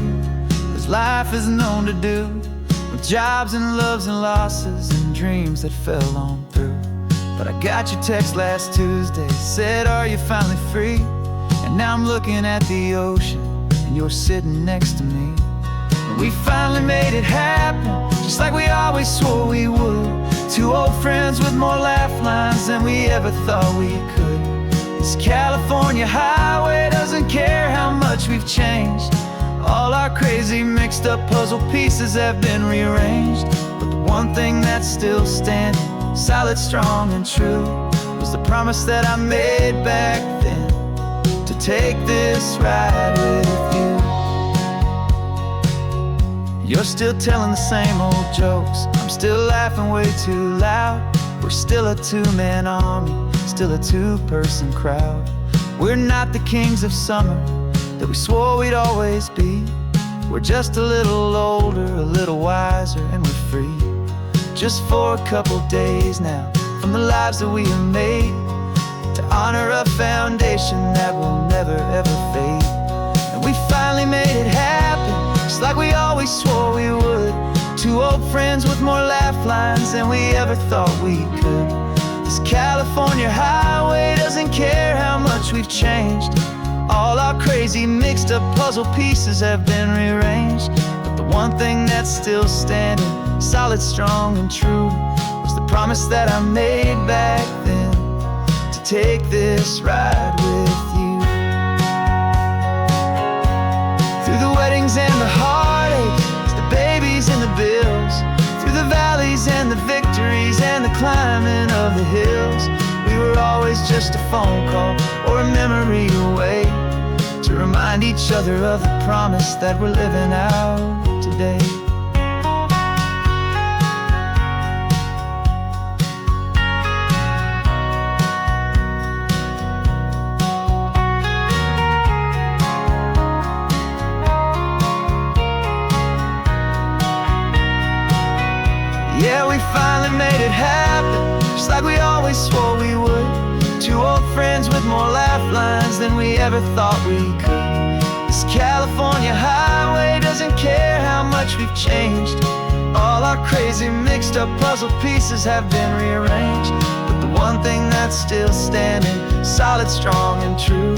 Speaker 1: as life is known to do, with jobs and loves and losses and dreams that fell on through. But I got your text last Tuesday, said, are you finally free? And now I'm looking at the ocean, and you're sitting next to me. We finally made it happen, just like we always swore we would. Two old friends with more laugh lines than we ever thought we could. This California highway doesn't care how much we've changed. All our crazy mixed up puzzle pieces have been rearranged. But the one thing that's still standing, solid, strong, and true, was the promise that I made back then, to take this ride with you. still telling the same old jokes. I'm still laughing way too loud. We're still a two-man army, still a two-person crowd. We're not the kings of summer that we swore we'd always be. We're just a little older, a little wiser, and we're free. Just for a couple days now, from the lives that we have made, to honor a foundation that will never ever fade. And we finally made it happen, just like we always swore we would. Two old friends with more laugh lines than we ever thought we could. This California highway doesn't care how much we've changed. All our crazy mixed up puzzle pieces have been rearranged. But the one thing that's still standing, solid, strong, and true, was the promise that I made back then, to take this ride with you. Through the weddings and the heartaches, the babies and the bills, through the valleys and the victories and the climbing of the hills, we were always just a phone call or a memory away, to remind each other of the promise that we're living out today. Yeah, we finally made it happen, just like we always swore we would. Two old friends with more laugh lines than we ever thought we could. This California highway doesn't care how much we've changed. All our crazy mixed up puzzle pieces have been rearranged. But the one thing that's still standing, solid, strong, and true,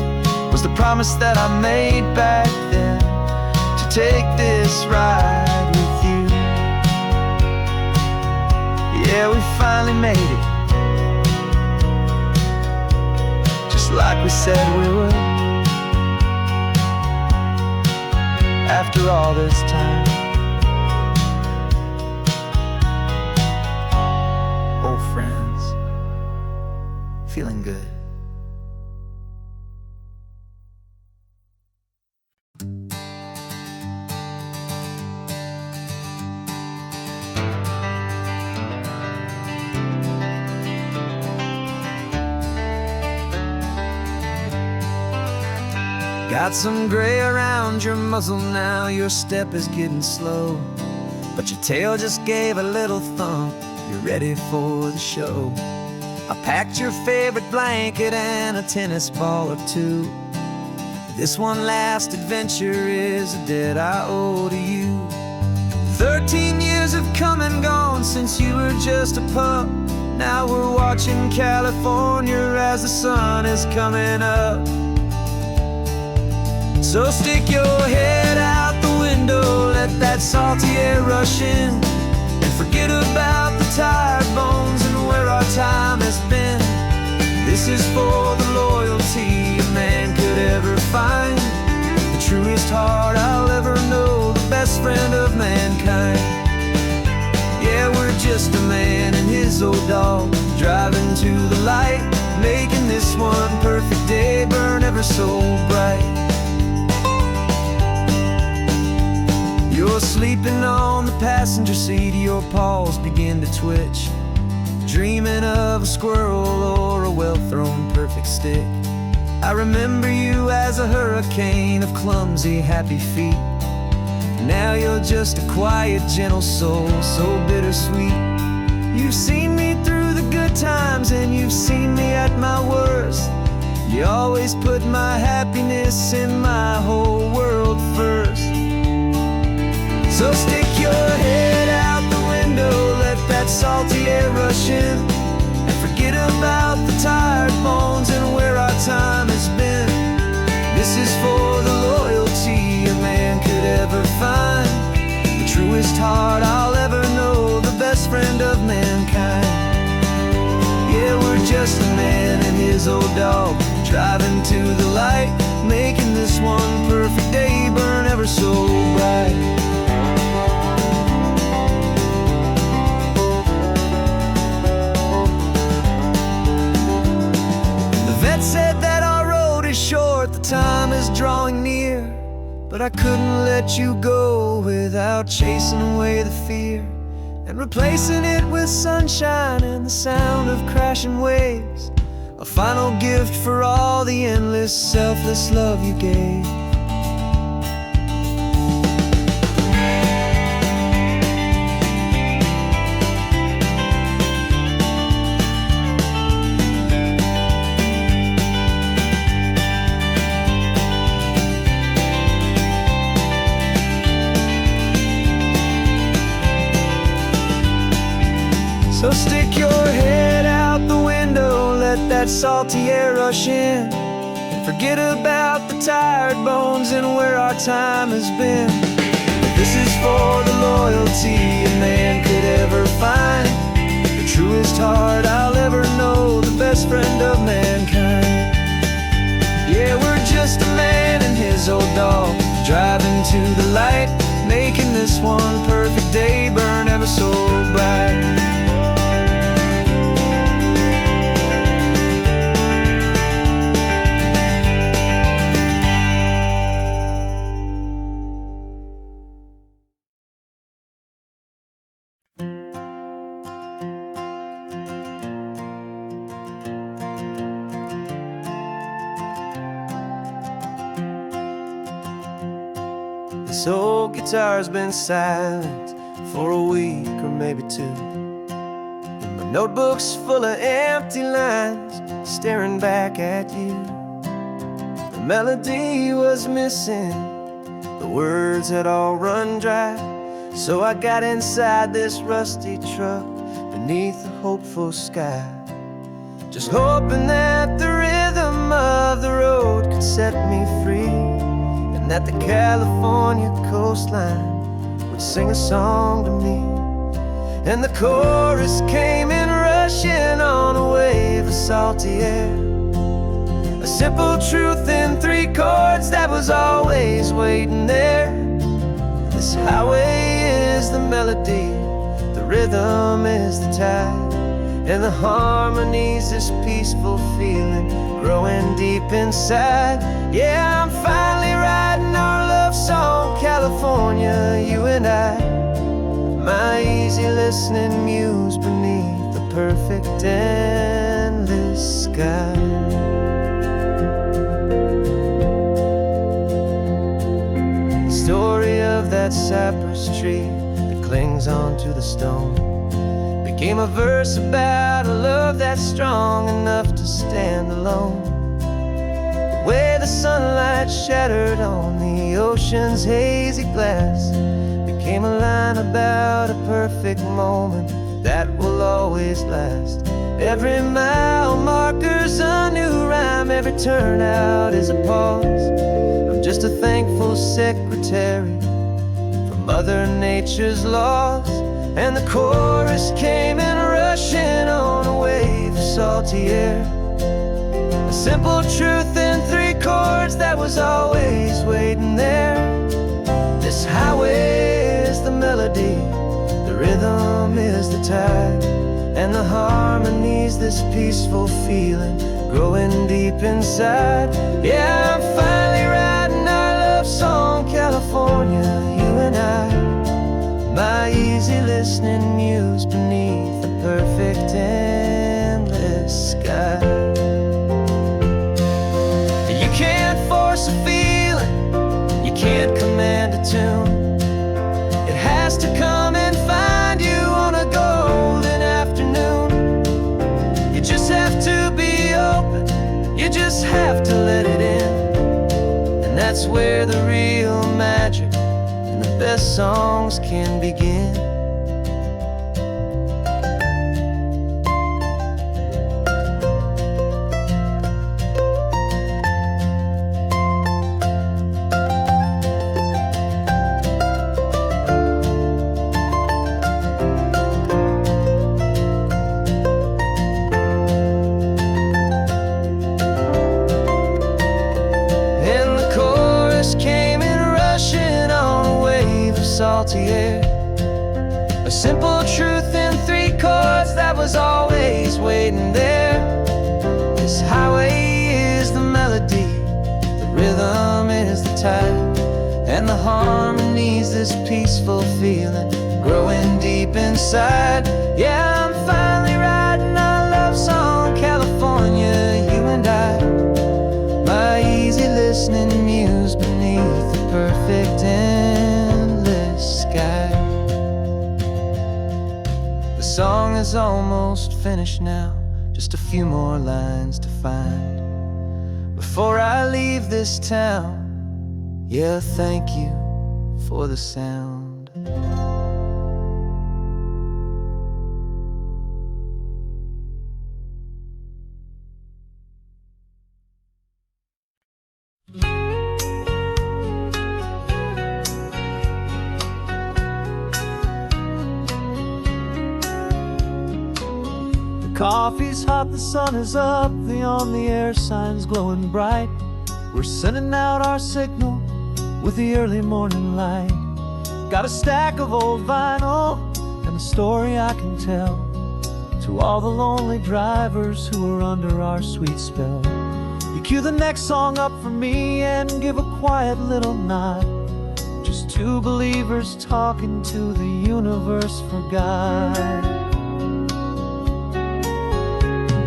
Speaker 1: was the promise that I made back then, to take this ride with you. Yeah, we finally made it, just like we said we would. After all this time, old friends, feeling good. Got some gray around your muzzle now, your step is getting slow, but your tail just gave a little thump, you're ready for the show. I packed your favorite blanket and a tennis ball or two. This one last adventure is a debt I owe to you. 13 years have come and gone since you were just a pup. Now we're watching California as the sun is coming up. So stick your head out the window, let that salty air rush in, and forget about the tired bones and where our time has been. This is for the loyalty a man could ever find, the truest heart I'll ever know, the best friend of mankind. Yeah, we're just a man and his old dog, driving to the light, making this one perfect day burn ever so bright. You're sleeping on the passenger seat, your paws begin to twitch, dreaming of a squirrel or a well-thrown perfect stick. I remember you as a hurricane of clumsy, happy feet. Now you're just a quiet, gentle soul, so bittersweet. You've seen me through the good times and you've seen me at my worst. You always put my happiness in my whole world first. So stick your head out the window, let that salty air rush in, and forget about the tired bones and where our time has been. This is for the loyalty a man could ever find, the truest heart I'll ever know, the best friend of mankind. Yeah, we're just a man and his old dog, driving to the light, making this one perfect day burn ever so bright. Said that our road is short, the time is drawing near, but I couldn't let you go without chasing away the fear and replacing it with sunshine and the sound of crashing waves. A final gift for all the endless, selfless love you gave. So stick your head out the window, let that salty air rush in, and forget about the tired bones and where our time has been. This is for the loyalty a man could ever find, the truest heart I'll ever know, the best friend of mankind. Yeah, we're just a man and his old dog, driving to the light, making this one perfect day burn ever so bright. This old guitar's been silent for a week or maybe two, and my notebook's full of empty lines staring back at you. The melody was missing, the words had all run dry, so I got inside this rusty truck beneath the hopeful sky, just hoping that the rhythm of the road could set me free, and that the California coastline would sing a song to me. And the chorus came in rushing on a wave of salty air, a simple truth in 3 chords that was always waiting there. This highway is the melody, the rhythm is the tide, and the harmony's this peaceful feeling growing deep inside. Yeah, I'm finally writing our love song, California, you and I, my easy listening muse beneath the perfect endless sky. The story of that cypress tree that clings onto the stone became a verse about a love that's strong enough to stand alone. The way the sunlight shattered on the ocean's hazy glass became a line about a perfect moment that will always last. Every mile marker's a new rhyme, every turnout is a pause. I'm just a thankful secretary for Mother Nature's laws. And the chorus came in rushing on a wave of salty air, a simple truth in 3 chords that was always waiting there. This highway is the melody, the rhythm is the tide, and the harmony's this peaceful feeling growing deep inside. Yeah, I'm finally writing our love song, California, you and I, my easy listening muse beneath the perfect endless sky. You can't force a feeling, you can't command a tune. It has to come and find you on a golden afternoon. You just have to be open, you just have to let it in, and that's where the real magic, the best songs can begin. And the chorus came in rushing on a wave of salty air, a simple truth in 3 chords that was always waiting there. This highway is the melody, the rhythm is the tide, and the harmonies, this peaceful feeling growing deep inside. Yeah, I'm finally writing our love song, California, you and I. My easy listening muse beneath the perfect endless sky. The song is almost finished now, just a few more lines to find before I leave this town. Yeah, thank you for the sound. The coffee's hot, the sun is up, the on-the-air sign's glowing bright. We're sending out our signal with the early morning light. Got a stack of old vinyl and a story I can tell to all the lonely drivers who are under our sweet spell. You cue the next song up for me and give a quiet little nod. Just two believers talking to the universe for God.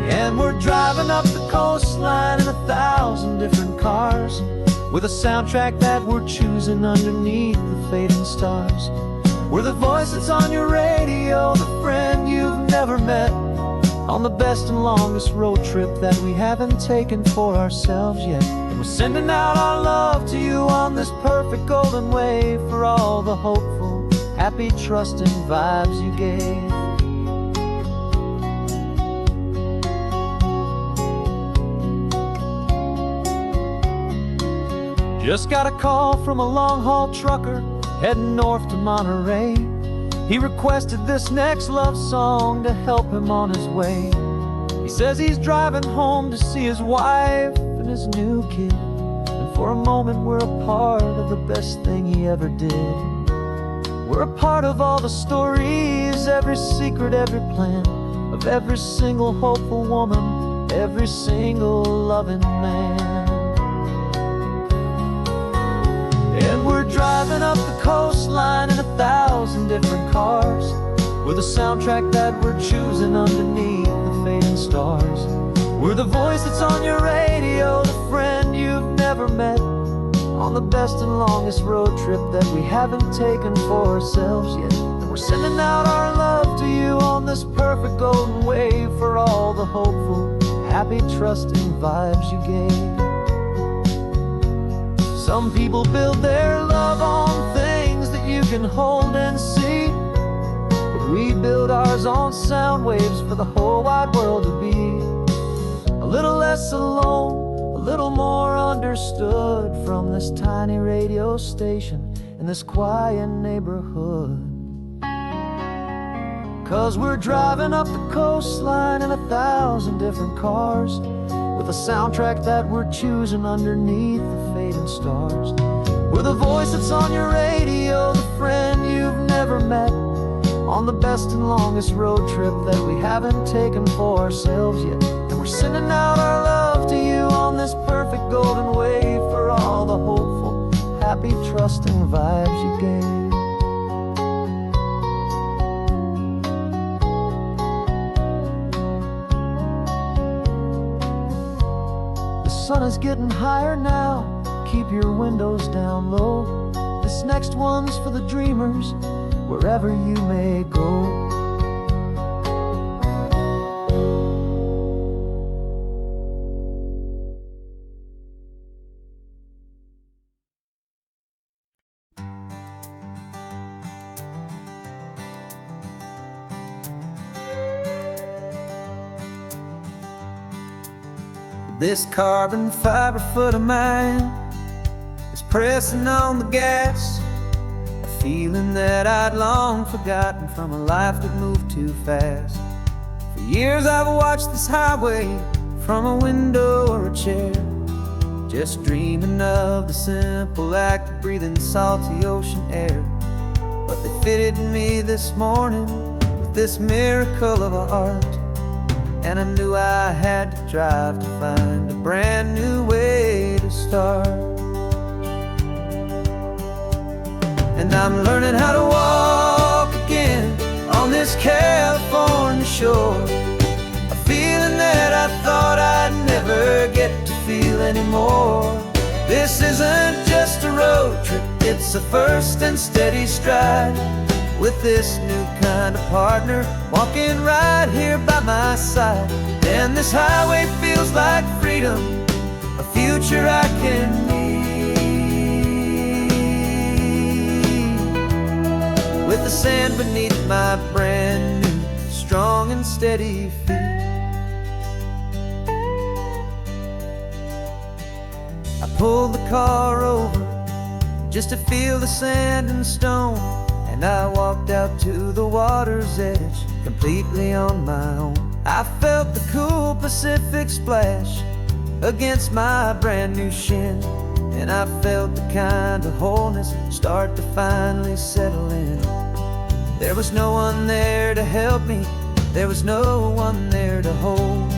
Speaker 1: And we're driving up the coastline in 1,000 different cars, with a soundtrack that we're choosing underneath the fading stars. We're the voice that's on your radio, the friend you've never met, on the best and longest road trip that we haven't taken for ourselves yet. And we're sending out our love to you on this perfect golden wave, for all the hopeful, happy, trusting vibes you gave. Just got a call from a long-haul trucker heading north to Monterey. He requested this next love song to help him on his way. He says he's driving home to see his wife and his new kid, and for a moment we're a part of the best thing he ever did. We're a part of all the stories, every secret, every plan, of every single hopeful woman, every single loving man. And we're driving up the coastline in 1,000 different cars, with a soundtrack that we're choosing underneath the fading stars. We're the voice that's on your radio, the friend you've never met, on the best and longest road trip that we haven't taken for ourselves yet. And we're sending out our love to you on this perfect golden wave, for all the hopeful, happy, trusting vibes you gave. Some people build their love on things that you can hold and see, but we build ours on sound waves for the whole wide world to be a little less alone, a little more understood, from this tiny radio station in this quiet neighborhood. 'Cause we're driving up the coastline in 1,000 different cars, with a soundtrack that we're choosing underneath the fading stars. We're the voice that's on your radio, the friend you've never met, on the best and longest road trip that we haven't taken for ourselves yet. And we're sending out our love to you on this perfect golden wave, for all the hopeful, happy, trusting vibes you gave. The sun is getting higher now, keep your windows down low. This next one's for the dreamers, wherever you may go. This carbon fiber foot of mine is pressing on the gas, a feeling that I'd long forgotten from a life that moved too fast. For years I've watched this highway from a window or a chair, just dreaming of the simple act of breathing salty ocean air. But they fitted me this morning with this miracle of art, and I knew I had to drive to find a brand new way to start. And I'm learning how to walk again on this California shore, a feeling that I thought I'd never get to feel anymore. This isn't just a road trip, it's a first and steady stride, with this new kind of partner walking right here by my side. And this highway feels like freedom, a future I can need, with the sand beneath my brand new strong and steady feet. I pulled the car over just to feel the sand and stone, and I walked out to the water's edge completely on my own. I felt the cool Pacific splash against my brand new shin, and I felt the kind of wholeness start to finally settle in. There was no one there to help me, there was no one there to hold,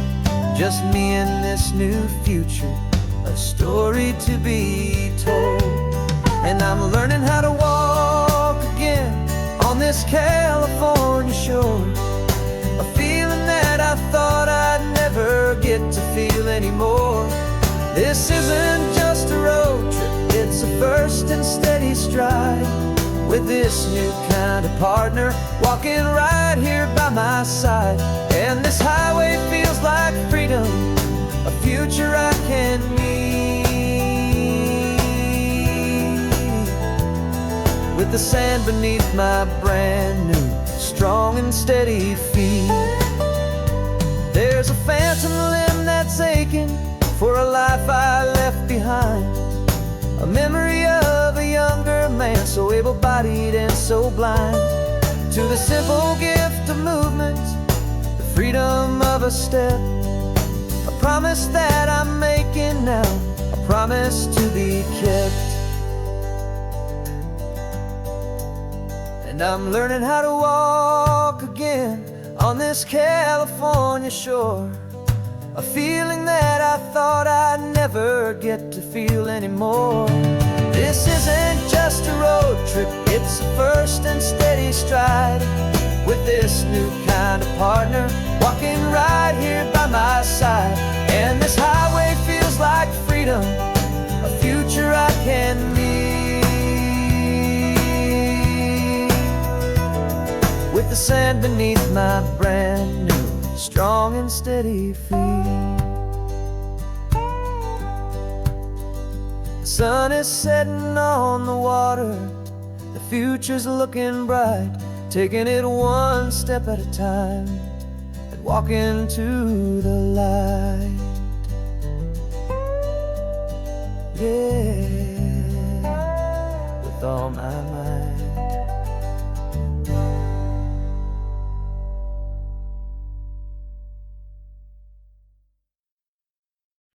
Speaker 1: just me and this new future, a story to be told. And I'm learning how to walk again on this California shore, a feeling that I thought I'd never get to feel anymore. This isn't just a road trip, it's a first and steady stride, with this new kind of partner walking right here by my side. And this highway feels like freedom, a future I can need, with the sand beneath my brand new strong and steady feet. There's a phantom limb that's aching for a life I left behind, a memory of a younger man, so able-bodied and so blind, to the simple gift of movement, the freedom of a step, a promise that I'm making now, a promise to be kept. And I'm learning how to walk again on this California shore, a feeling that I thought I'd never get to feel anymore. This isn't just a road trip, it's a first and steady stride, with this new kind of partner walking right here by my side. And this highway feels like freedom, a future I can need, with the sand beneath my brand new strong and steady feet. The sun is setting on the water, the future's looking bright, taking it one step at a time and walking to the light. Yeah, with all my